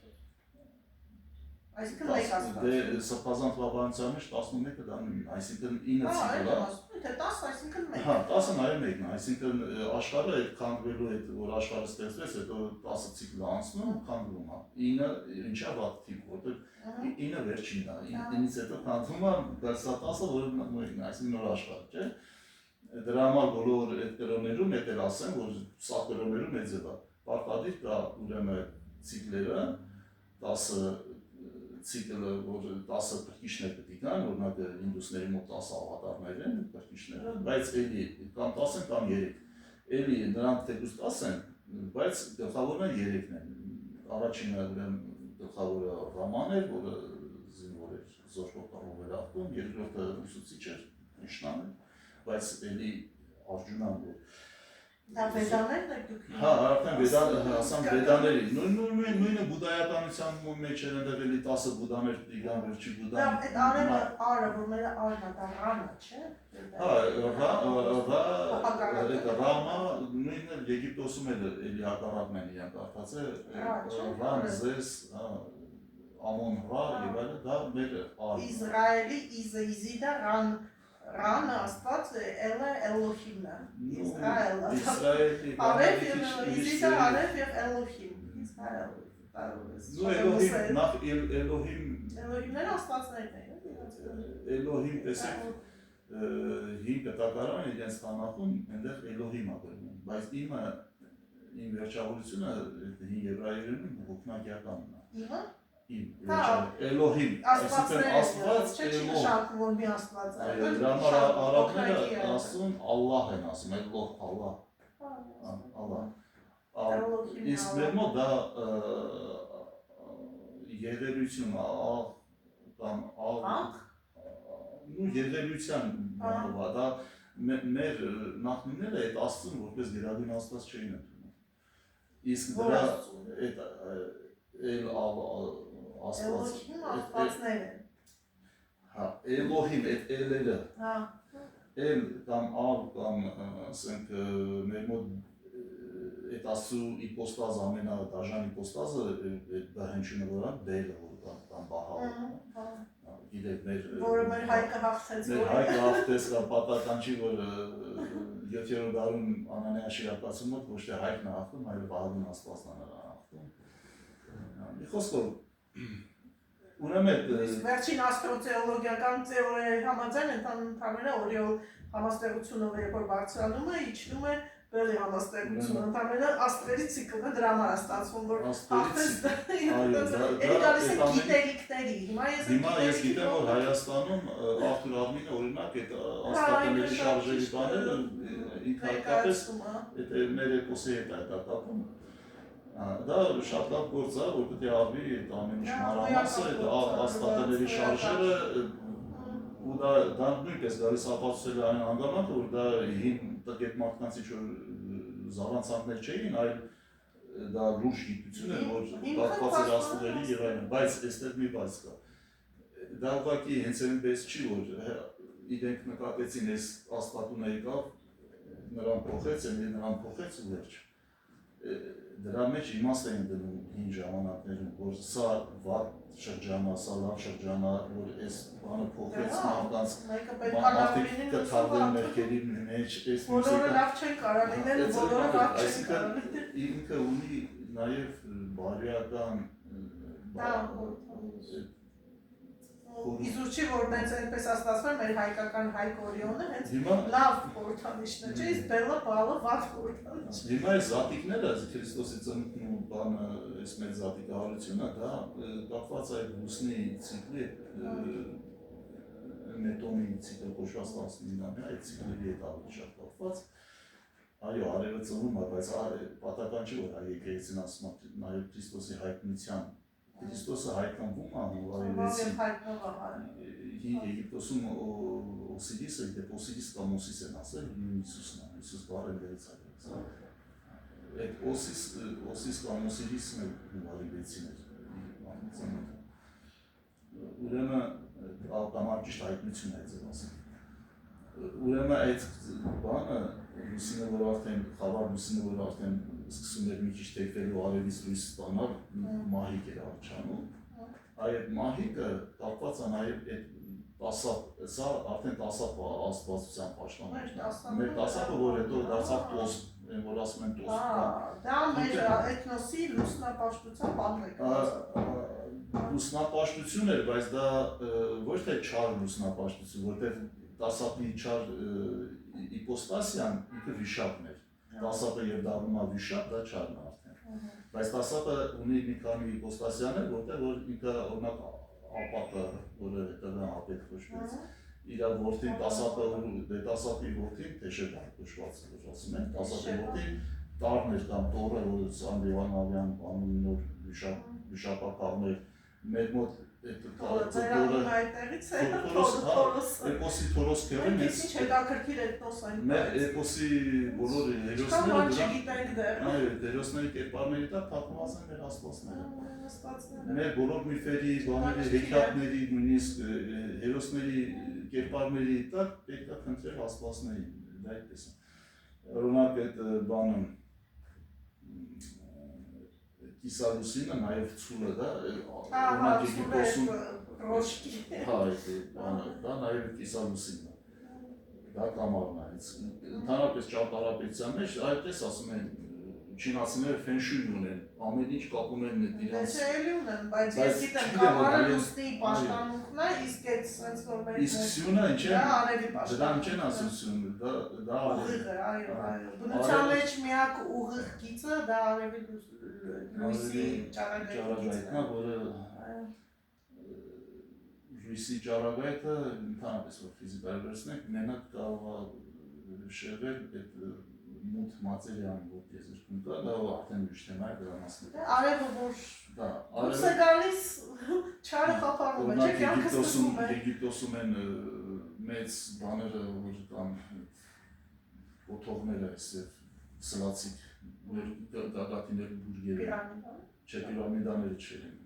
Այսինքն մեկ աստված։ Դե սրբազան թվաբանության մեջ 11-ը դա նույնն, այսինքն 9 ցիկլ է։ Թե 10, այսինքն մեկ։ Հա, 10-ը նաև մեկն է, այսինքն աշխարհը այդ քանդվելու հետ, որ աշխարհը ստեղծվեց, հետո 10 ցիկլ անցնում, քանդվում է։ 9-ը ինչա վատ թիվ, որտեղ 9-ը վերջինն է, 9-ից հետո քանդվում է, բայց սա 10-ը որը մեկն է, այսինքն նոր աշխարհ, չէ։ Դրա համար բոլոր այդ կրոններում էդ էլ ասեմ, որ սա կրոններում էդ ձևա։ Պարտադիր կա ուրեմն ցիկլերը 10 ցիկլը, որ 10 կրկիչներ պետք է կան, օրինակ հինդուսների մոտ 10 ավատարներ են, կրկիչները, բայց էլի կամ 10 են կամ 3։ Էլի նրանք թեկուզ 10 են, բայց գլխավորն 3-ն են։ Առաջինը գլխավորը Ռաման էր, որը զինվոր էր, զորքով կարող էր ախտում, երկրորդը ուսուցիչ էր, Կրիշնան էր, բայց էլի Արգյունան որ Դա վեդաներն եք դուք։ Հա, արդեն ասամ վեդաների, նույնը բուդայականության մեջ են ընդեղելի 10 բուդաներ դիգան վերջի բուդան։ Դա այդ արը, որ մեր արնա, դա ռանը, չէ։ Հա, Ռամա, նույնը Եգիպտոսում էլի հակառակն են իրանք արդացել, Ռամզես, Ամոն Ռա եւ այլն, դա մեր արն։ Իսրայելի Իզիդա Ռանը աստված էլը Էլոհիմն է, Իսրայելը։ Արև եւ Իզիդա Արև եւ Էլոհիմ, Իսրայել։ Նու Էլոհիմ, նախ Էլոհիմ։ Էլոհիմները աստվածներն են։ Էլոհիմ տեսեք, հին կտակարան իրենց տանախում այնտեղ Էլոհիմ ա գրվում, բայց իմ վերջավորությունը հին եբրայերենում հոգնակյականն է։ Իմը։ Էլոհիմ, այսինքն աստված Էլոհ։ Դրա համար արաբները ասում Ալլահ են ասում, Էլոհ, Ալլահ։ Իսկ մեր մոտ դա եղելություն կամ եղելության բանով է, դա մեր նախնիները այդ աստծուն որպես գերագույն աստված չէին ընդունում։ Իսկ դրա Էլոհիմ աստվածներ են։ Հա, Էլոհիմ, այդ էլերը։ Հա։ Էլ կամ ալ կամ ասենք մեր մոտ այդ աստծու իպոստազ ամենադաժան իպոստազը այդ բահենչունը որը դելը որ կամ բահալը։ Գիտեք մեր որը մեր հայկը հաղթեց։ Մեր հայկը հաղթեց կամ պատական չի որ 7-րդ դարում Անանիա շիրակացու մոտ ոչ թե հայկն է հաղթում, այլ Վահագն աստվածն է հաղթում։ Մի խոսքով ուրեմն վերջին աստրոթեոլոգիական թեորիայի համաձայն ընդհանրապես օրիոլ համաստեղությունը երբ որ բարձրանում է, իջնում է բելի համաստեղությունը, ընդհանրապես աստղերի ցիկլը դրա համար է ստացվում, որ գալիս են գիտելիքների, հիմա ես գիտեմ, որ Հայաստանում Արթուր Արմինը օրինակ այդ աստղաների շարժերի բաները ինքնատիպպես այդ մեր էպոսի հետ է կապում։ Դա շատ լավ գործ է, որ պետք է արվի այդ ամեն ինչ մանրամասը, այդ աստղաների շարժերը ու դա նույնպես գալիս ապացուցել է այն հանգամանքը, որ դա հին տգետ մարդկանց ինչ-որ զառանցանքներ չէին, այլ դա լուրջ գիտություն էր, որ կապված էր աստղերի եւ այլն, բայց այստեղ մի բաց կա։ Դա ուղղակի հենց այնպես չի, որ իրենք նկատեցին այս աստղատունը եկավ, նրան փոխեց ու վերջ։ Դրա մեջ իմաստ էին դնում հին ժամանակներում, որ սա վատ շրջան է, սա լավ շրջան է, որ այս բանը փոխեց մարդկանց մարդիկ կթարվեն մեղքերի մեջ, բոլորը լավ չեն կարող լինել, բոլորը վատ չեն կարող լինել։ Ինքը ունի նաև բարոյական Իզուր չի, որ նենց այնպես աստացվել մեր հայկական հայ կորիոնը հենց լավ խորհրդանիշն է, չէ՞, իսկ բելը բալը վատ խորհրդանիշ։ Հիմա այս զատիկները, Քրիստոսի ծնունդն ու բանը, այս մեր զատիկահարությունը, դա կապված այդ լուսնի ցիկլի, նետոնի ցիկլ կոչված 19-ամյա, այդ ցիկլերի հետ ավելի շատ կապված։ Այո, արևը ծնվում է, բայց պատահական չի, որ հայ եկեղեցին ասում է նաև Քրիստոսի հայտնության Քրիստոսը հայտնվում է հունվարի 6-ին Եգիպտոսում Օսիրիսը, դեպ Օսիրիս կամ Օսիս են ասել, Հիսուսն է, Հիսուս բառը վերից է։ Այդ Օսիս կամ Օսիրիսն է հունվարի 6-ին էր։ Ուրեմն արտամար ճիշտ հայտնություն է ձեր ասել։ Ուրեմն այդ բանը լուսինը, որ արդեն խավար լուսինը, որ արդեն սկսում էր մի քիչ տեկվելու արևից լույս ստանալ, մահիկ էր առաջանում, այդ մահիկը կապված է նաև այդ սա արդեն տասապ աստվածության պաշտպանիչն է։ Մեր տասապը, որ հետո դարձավ տոս, որ ասում են տոս։ Դա մեր էթնոսի լուսնապաշտության բանն է։ Լուսնապաշտություն էր, բայց դա ոչ թե չար լուսնապաշտություն, որտեղ տասապի չար իպոստասիան ինքը վիշապն էր։ Տասապը եւ դառնում է վիշապ, դա չարն է արդեն։ Բայց տասապը ունի մի քանի իպոստասիաներ, որտեղ որ ինքը օրինակ ապակը, որը հետագա ապետ կոչվեց, իր որդին տասապը դե տասապի որդին թեշեր կոչված, որ ասում են, տասապի որդին տարներ կամ տորը, որ Սանդիվանավյան անունով վիշապակալներ մեր մոտ այդտեղից է Էպոսի Թորոս Քևին ինչ հետաքրքիր էթնոս այն մեր էպոսի բոլոր հերոսների կերպարների տակ թափված են մեր աստվածները մեր բոլոր միֆերի, բաների, հեքիաթների, նույնիսկ հերոսների կերպարների տակ պետք է խնդրել աստվածների, դա այդպես է օրինակ այդ բանը Կիսալուսինը նաև ցուրը դա օրինակ Եգիպտոսում ռոշկի դա նաև Կիսալուսինն է դա կամարն է ընդհանրապես ճարտարապետության մեջ այդպես ասում են չինացիները ֆենշույն ունեն ամեն ինչ կապում են իրենց էլի ունեն բայց ես գիտեմ կամարը լուսնի պաշտպանությունն է իսկ այդ sense որ մեր իսկ սյունը ինչ է դա արևի դրան չեն ասում սյուն դա ուղիղ այո բնության մեջ միակ ուղիղ գիծը դա արևի լույսի ճառագայթն է որը լույսի ճառագայթը ընդհանրապես որ ֆիզիկայով վերցնենք մենակ կարող է շեղել այդ մութ մատերիան որ եզրքում կա դա արդեն ուրիշ թեմա է դրա մասին արևը որ դուրս է գալիս չարը խափանում է չէ կյանքը սկսվում է Եգիպտոսում են մեծ բաները որ կան կոթողները սլացիկ գագաթիներ բուրգերը չէ պիրամիդաները չեն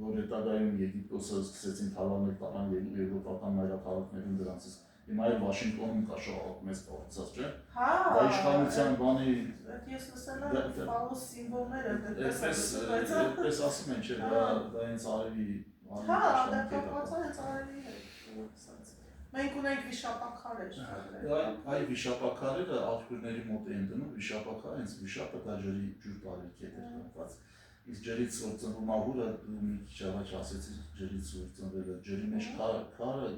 որ հետագայում Եգիպտոսը սկսեցին թալանել տարան եվրոպական մայրաքաղաքներում դրանցից հիմա էլ Վաշինգտոնում կա շատ մեծ կառուցած չէ դա իշխանության բանի ես լսել եմ ֆալոս սիմվոլները այդպես ասում են չէ դա հենց արևի դա կապված է հենց արևի հետ մենք ունենք վիշապաքարեր այ վիշապաքարերը աղբյուրների մոտ են դնում վիշապաքարը հենց վիշապը դա ջրի ջուր տարիք է կապված Իսկ ջրից որ ծնվում է հուրը, դու մի քիչ առաջ ասեցի ջրից որ ծնվել է, ջրի մեջ քարը,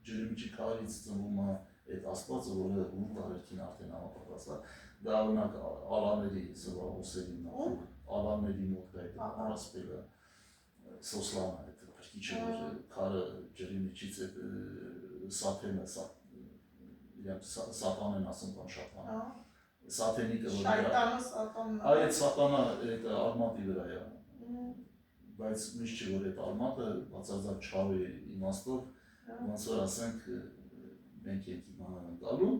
ջրի միջի քարից ծնվում է այդ աստվածը, որը հուր տարերքին արդեն համապատասխան, դա օրինակ ալաների զվարոսերին ալաների մոտ կա այդ առասպելը Սոսլանը, այդ փրկիչը, որ քարը ջրի միջից այդ սաթենը, սատանեն ասում բան շատանը, սաթենիկը որ շայտանը սատանն է, այդ սատանա այդ արմատի վրա է, բայց միշտ չէ որ այդ արմատը բացարձակ չար է իմաստով, ոնց որ ասենք մենք ենք իմանալ ընկալում,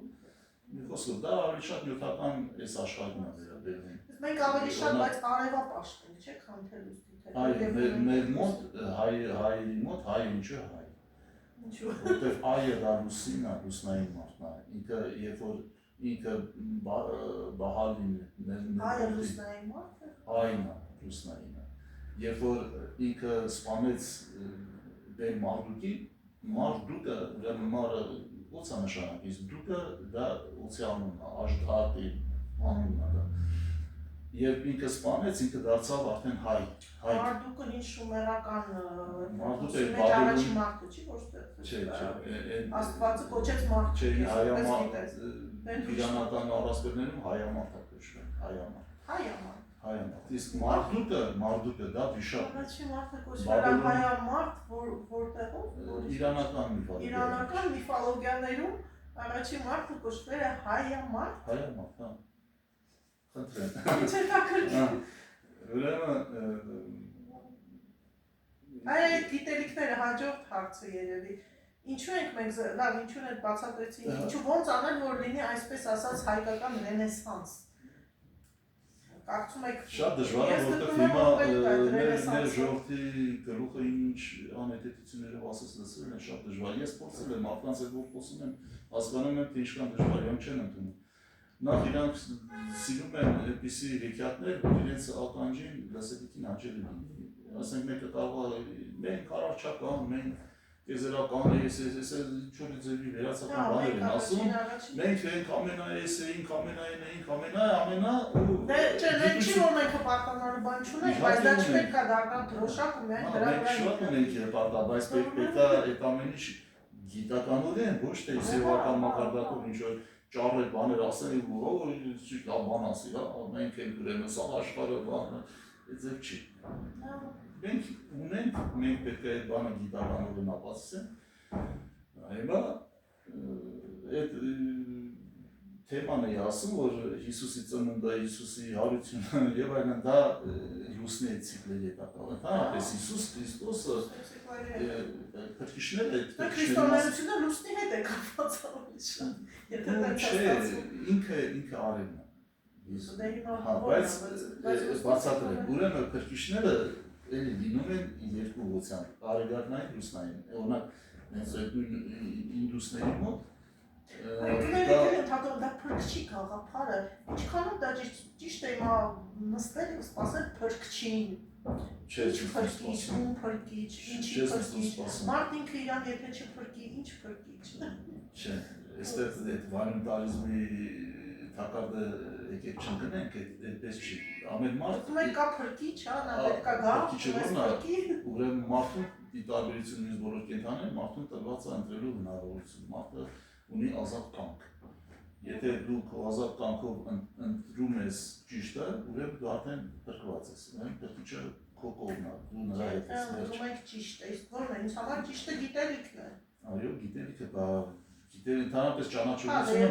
մի խոսքով դա ավելի շատ նյութական այս աշխարհին է վերաբերվում։ Մենք ավելի շատ բայց արևապաշտ ենք, չէ՞, քան թե լուսնի Այո, մեր մոտ հայերի մոտ հայը ինչու է հայ։ Ինչու՞։ Որտեվ այը դա լուսինն է, լուսնային մարդն է, ինքը երբ որ ինքը բահալին Հայը լուսնային մարդ է։ Այն է, լուսնայինը։ Երբ որ ինքը սպանեց բեր Մարդուկի, Մարդուկը, ուրեմն մարը ո՞ց է նշանակից, դուկը դա ո՞ց է անունն է, Աշդհատի անունն է դա։ Երբ ինքը սպանեց, ինքը դարձավ արդեն հայ։ Մարդուկը ինչ շումերական Մարդուկը առաջի մարդը չի, որ ստեղծեց։ Չէ, Աստվածը կոչեց մարդ։ չէ, իրանական առասպելներում հայամարդ է կոչվում, հայամարդ։ Հայամարդ։ Իսկ Մարդուկը դա վիշապ։ Առաջի մարդը կոչվել է հայամարդ, որտեղով։ Իրանական միֆոլոգիաներում առաջի մարդը կոչվել է հայամարդ։ Հայամարդ, հա։ Խնդրեմ։ Ինչ է դա կրկին։ Ուրեմն Այդ գիտելիքները հաջորդ հարցը երևի։ Ինչու ենք մենք լավ, ինչու ենք բացատրեցին, ինչու ոնց անել, որ լինի այսպես ասած հայկական ռենեսանս։ Կարծում եք շատ դժվար է, որտեղ հիմա մեր ժողովրդի գլուխը ինչ անհետեցություններով ասես լսել են, շատ դժվար։ Ես փորձել եմ մարդկանց հետ որ խոսում եմ, հասկանում եմ, թե ինչքան դժվար է, չեն ընդունում։ Նախ իրանք սիրում են այդպիսի հեքիաթներ, որ իրենց ականջին լսելիքին հաճելի լինի։ Ասենք մեկը կարող է մենք առարչական, մենք եզերական ես ինչ-որ ձևի վերացական բաներ են ասում, մենք ենք ամենաեսեինք, ամենա Դե չէ, չի որ մենք հպարտանալու բան չունենք, բայց դա չպետք է դառնա դրոշակ ու միայն դրա վրա։ Մենք շատ ունենք հպարտա, բայց պետք է այդ ամեն ինչ գիտականորեն, ոչ թե սեվական մակարդակով ինչ-որ ճառեր բաներ ասել ու լավ բան ասի, մենք ենք ուրեմն սա աշխարհը բանը, այդ ձև չի։ Մենք ունենք, մենք պետք է այդ բանը գիտականորեն ապացուցենք։ Հիմա այդ թեման է ասում, որ Հիսուսի ծնունդը, Հիսուսի հարությունը եւ այլն դա լուսնի այդ ցիկլերի հետ ակավ։ Ընդհանրապես Հիսուս Քրիստոսը փրկիչներ է, քրիստոնեությունը լուսնի հետ է կապված ավելի։ Եթե դա ինքը արևն է։ Բայց բացատրեմ, ուրեմն փրկիչները էլի լինում են երկու ուղղությամբ, արևելային, լուսնային։ Օրինակ, հենց այդ ինդուսների մոտ դա փրկչի գաղափարը, ինչքանով դա ճիշտ է հիմա նստել ու սպասել փրկչին։ Ինչ փրկիչ, ում փրկիչ, ինչի փրկիչ։ Մարդ ինքը իրան եթե չփրկի, ինչ փրկիչ։ Չէ, այստեղ այդ վոլունտարիզմի թակարդը եկեք չընկնենք, այդպես չի։ Ամեն մարդ մենք կա փրկիչ, հա, նա պետք է գա, փրկի։ Ուրեմն մարդուն ի տարբերություն բոլոր կենդանիներ, մարդուն տրված է ընտրելու հնարավորություն։ Մարդը ունի ազատ կամք։ Եթե դու քո ազատ կամքով ընտրում ես ճիշտը, ուրեմն դու արդեն փրկված ես։ Ուրեմն փրկիչը քո կողմն է, դու նրա հետ ես։ Ուրեմն մենք ճիշտ է, իսկ ո՞րն է, ինձ համար ճիշտը գիտելիքն է։ Այո, գիտելիքը դա ընդհանրապես ճանաչողությունը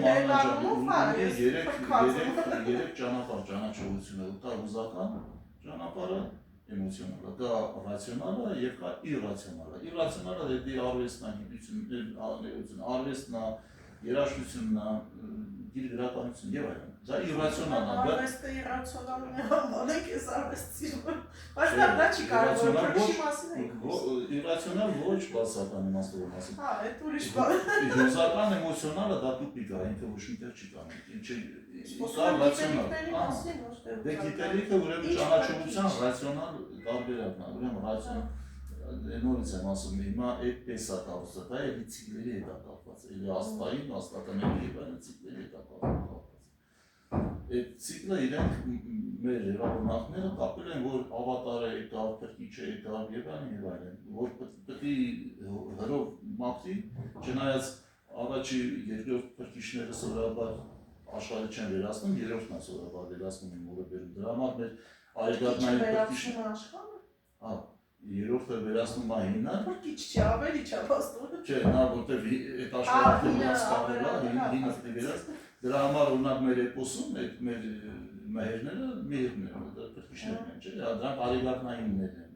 երեք ճանապարհ ճանաչողությունը կա հուզական ճանապարհը, էմոցիոնալը, կա ռացիոնալը եւ կա իռացիոնալը։ Իռացիոնալը դա արվեստն, արվեստն է, երաժշտությունն է, գիրգրականություն եւ այլն։ Դա իռացիոնալն է։ Արվեստը իռացիոնալն է, բանեք էս արվեստի։ Բայց դա չի կարող փրկչի մասին է։ Իռացիոնալ ոչ բացական իմաստով ասում։ Հա, այդ ուրիշ բան։ Հուզական էմոցիոնալը դա տուպիկ է, ինքը ոչ միտեղ չի կանում։ Ինչի Դե գիտելիքը ուրեմն ճանաչողության ռացիոնալ տարբերակն է, ուրեմն ռացիոնալ նորից եմ ասում, հիմա այդպես է կապված, դա էլի ցիկլերի հետ է կապված, էլի աստային, աստականների եւ այլն ցիկլերի հետ է կապված։ այդ ցիկլը իրենք մեր հերավորնակները կապել են, որ ավատարը եկավ, փրկիչը եկավ եւ այլն, որ պետք է հրով մաքրի, չնայած առաջի երկրորդ փրկիչները սովորաբար աշխարհը չեն վերացնում, երրորդն է սովորաբար վերացնում են որը բերում։ Դրա համար մեր արեգակնային փրկիչը երրորդը վերացնում է հինը։ Փրկիչ չի, ավելի չի ապաստորը։ Չէ, նա որտեվ այդ աշխարհը վերացկավել է, հինը վերած։ Դրա համար օրինակ մեր էպոսում մեր մահերները միրներ են, փրկիչներն են, չէ՞, դրանք արեգակնայիններն են։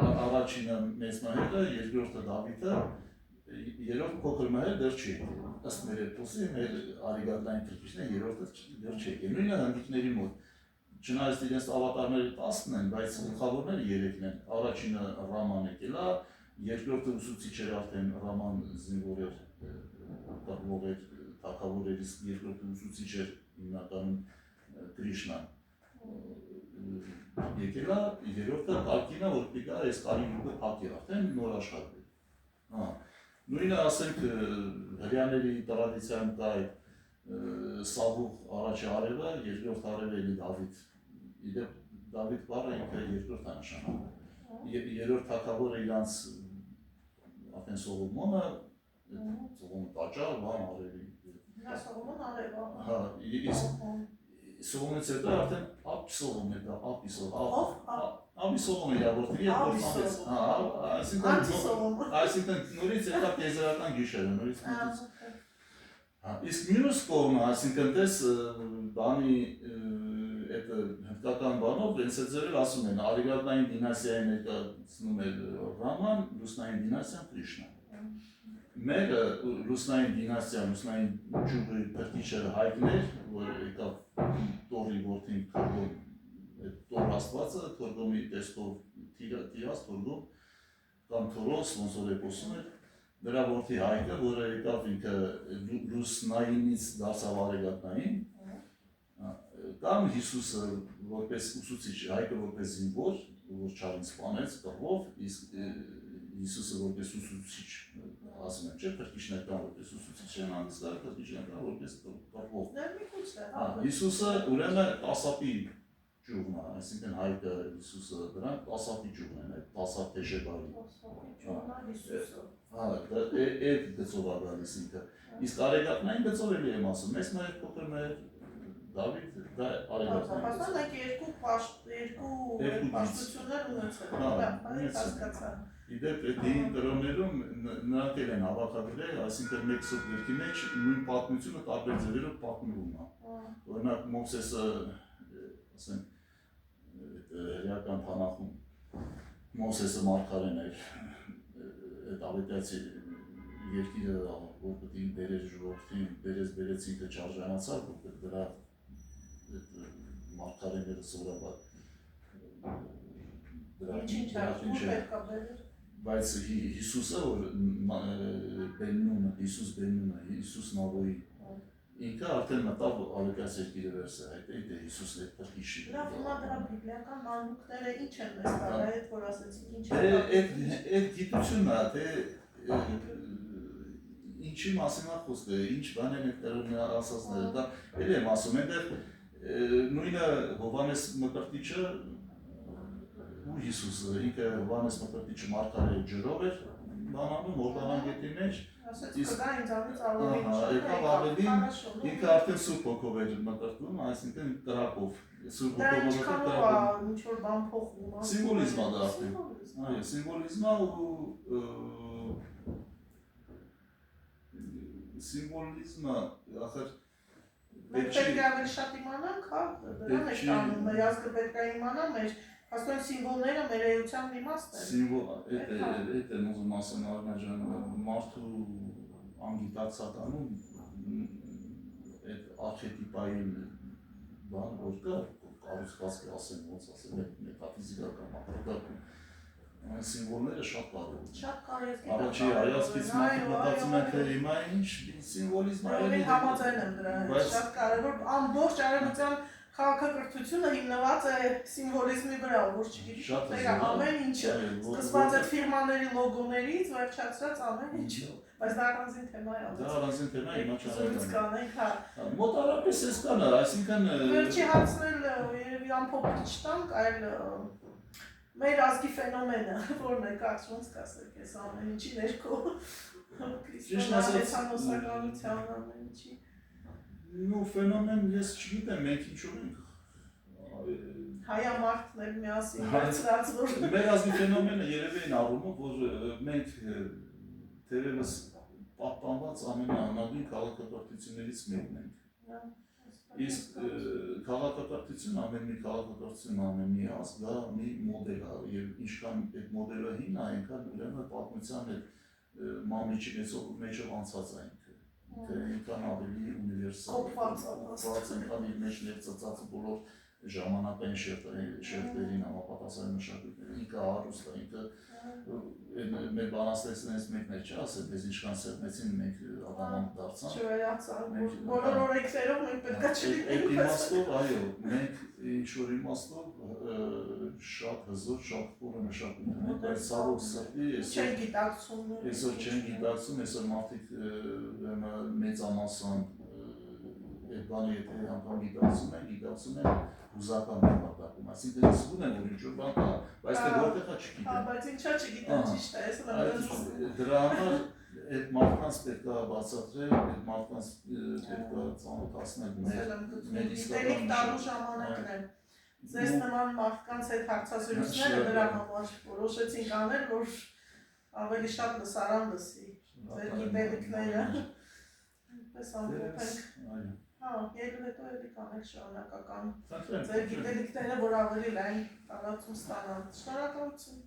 Առաջինը մեծ մահերը, երկրորդը Դավիթը, երրորդ փոքր մահերը դեռ չի եկել։ Ըստ մեր էպոսի մեր արեգակնային փրկիչները երրորդը դեռ չի եկել։ Նույնը հնդիկների մոտ Չնայած իրենց ավատարները 10-ն են, բայց գլխավորները 3-ն են։ Առաջինը Ռաման եկել է, երկրորդը ուսուցիչ էր արդեն Ռաման զինվոր էր, տաղվող էր, թագավոր էր, իսկ երկրորդը ուսուցիչ էր հիմնականում Կրիշնան եկել է, երրորդը Կալկինը, որ պիտի գա, այս կարիգուկը փակ է արդեն նոր աշխատել։ Նույնը ասենք հրյաների տրադիցիան կա այդ Սավուղ առաջի արևը, երկրորդ արևը էլի Դավիթ։ Իդեպ Դավիթ բառը ինքը երկրորդ է նշանակում։ Երրորդ թագավորը իրանց արդեն Սողոմոնը, Սողոմոնը տաճար, բան արևի։ Նա Սողոմոն արևը։ Հա, իսկ Սողոմոնից հետո արդեն Աբսոլոմ է դա, Աբիսոլոմ է որդի երկրորդ անց։ Այսինքն նորից եկա տեզերական գիշերը, նորից Իսկ մյուս կողմը, այսինքն տես բանի այդ հնդկական բանով հենց այդ ձևով ասում են արեգակնային դինաստիայի ներկայացնում էր Ռաման, լուսնային դինաստիան Կրիշնան։ Մեկը լուսնային դինաստիան, լուսնային ջուղի փրկիչը Հայկն էր, որ եկավ Տորի որդին Թորգոմ, այդ Տոր աստվածը, Թորգոմի տեսքով Տիրաս Թորգոմ կամ Թորոս, ոնց որ էպոսում էր Դրա որդի Հայկը, որը եկավ ինքը լուսնայինից դարձավ արեգակնային, կամ Հիսուսը որպես ուսուցիչ, Հայկը որպես զինվոր, որ չարին սպանեց կռվով, իսկ Հիսուսը որպես ուսուցիչ, ասում եմ, չէ, փրկիչներ կան որպես ուսուցիչ են հանդիսանում, փրկիչներ կան որպես կռվով։ Հիսուսը ուրեմն տասապի ճյուղն է, այսինքն Հայկը Հիսուսը դրանք տասապի ճյուղն են, այդ տասապ թեժեբարի։ Այդ գծով է գալիս ինքը, իսկ արեգակնային գծով էլի եմ ասում, մեծ մեր փոքր մեր Դավիթ դա արեգակնային գծով։ Հասան եք երկու պաշտություններ ունեցել, Իդեպ այդ հին կրոններում նրանք էլ են հավաքագրել, այսինքն մեկ սուրբ գրքի մեջ նույն պատմությունը տարբեր ձևերով պատմվում է։ Օրինակ Մովսեսը, ասենք, հրեական Թանախում Մովսեսը մարգարեն էր, այդ ավետացի երկիրը որ պետք է բերեր ժողովրդին, բերեց ինքը չարժանացավ, որ դրա մարգարեները սովորաբար բայց Հիսուսը որ Հիսուս Բեննունը, Հիսուս Նավոյի ինքը արդեն մտավ Ալեկաս երկիրը վերսը, այդ Հիսուսն է փրկիչի։ Դրա հիմա դրա բիբլիական մանրուքները ինչ են մեզ տալի, այդ որ ասեցիք ինչ է։ Այդ գիտությունն է, թե ինչի մասին է խոսքը, ինչ բան են այդ կրոնները ասածները, դա էլ եմ ասում, այնտեղ նույնը Հովհաննես Մկրտիչը ու Հիսուսը, ինքը Հովհաննես Մկրտիչը մարգարե ջրով էր բանանում Հորդանան գետի մեջ, եկավ ավելին, ինքը արդեն Սուրբ Հոգով էր մկրտվում, այսինքն կրակով, Սուրբ Հոգով մկրտվում, ինչ-որ բան փոխվում, սիմվոլիզմ է դա արդեն, այո, սիմվոլիզմ է ու սիմվոլիզմը, ախր Մենք պետք է ավելի շատ իմանանք, հա, դրան եք տանում, մեր ազգը պետք է իմանա, մեր Հասկան սիմվոլները մեր էության իմաստն են։ Այդ են ուզում ասեմ Արնաջան, մարդու անգիտակցականում այդ արխետիպային բան որ կա, կառուցվածքը ասեմ, ոնց ասեմ, մետաֆիզիկական ապրատակում, սիմվոլները շատ կարևոր են։ Շատ կարևոր։ Առաջի հայացքից մտածում են, թե հիմա ինչ սիմվոլիզմ է։ Համաձայն եմ դրա հետ, շատ կարևոր, ամբողջ արևմտյան Քաղաքակրթությունը հիմնված է սիմվոլիզմի վրա, որ Շատ չգիտի, հզոր, ամեն ինչը սկսված է ֆիրմաների լոգոներից, վերջացրած ամեն ինչը, բայց դա առանձին թեմա է, Դա առանձին թեմա է, հիմա զորից կանենք, հա։ Մոտարապես էս կանը, այսինքն Վերջի հարցն էլ երևի ամփոփիչ տանք, այլ մեր ազգի ֆենոմենը, որն է կարծում կասեք, այս ամեն ինչի ներքո քրիստոնեականության ամեն ինչի։ Ну, ֆենոմեն ես չգիտեմ, մենք ինչու ենք հայամարտներ միասին վերցրած որ մեր ազգի ֆենոմենը երևի այն առումով, որ մենք թերևս պահպանված ամենահնագույն քաղաքակրթություններից մեկն ենք։ Իսկ քաղաքակրթություն, ամեն մի քաղաքակրթություն, ամեն մի ազգ դա մի մոդել է, եւ ինչքան այդ մոդելը հին է, այնքան ուրեմն պատմության այդ մամիջի մեջով անցած է ինքը։ Այնքան ավելի ունիվերսալ, այնքան իր մեջ ներծծած բոլոր ժամանակային շերտերին համապատասխան մշակույթները, ինքը հարուստ է, ինքը մեր բանաստեղծներից մեկն էր չի ասել, դες ինչքան սերմեցին մենք ադամանտ դարձանք։ Չվերացան, բոլոր օրենքներով մենք պետք է չլինենք։ Այդ իմաստով, այո, մենք ինչ-որ իմաստով շատ հզոր, շատ խորը մշակույթ ունենք, բայց ցավոք սրտի չեն գիտակցում։ Այսօր չեն գիտակցում, այսօր մարդիկ մեծամասն այդ բանը եթե անգամ գիտակցում են հուզական նպատակում, այսինքն զգում են, որ ինչ-որ բան կա, բայց թե որտեղ է չգիտեն։ Հա, բայց ինչա չգիտեն, ճիշտ է, ես Դրա համար այդ մարդկանց պետք է բացատրել, այդ մարդկանց պետք է ծանոթացնել մեր գիտելիք տալու ժամանակն է։ Ձեզ նման մարդկանց հետ հարցազրույցները դրա համար որոշեցինք անել, որ ավելի շատ լսարան լսի ձեր գիտելիքները։ Պես ամփոփենք։ Հա, երկու հետո էլի կանենք շարունակական ձեր գիտելիքները, որ ավելի լայն տարածում ստանան։ Շնորհակալություն։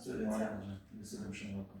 Շնորհակալ եմ,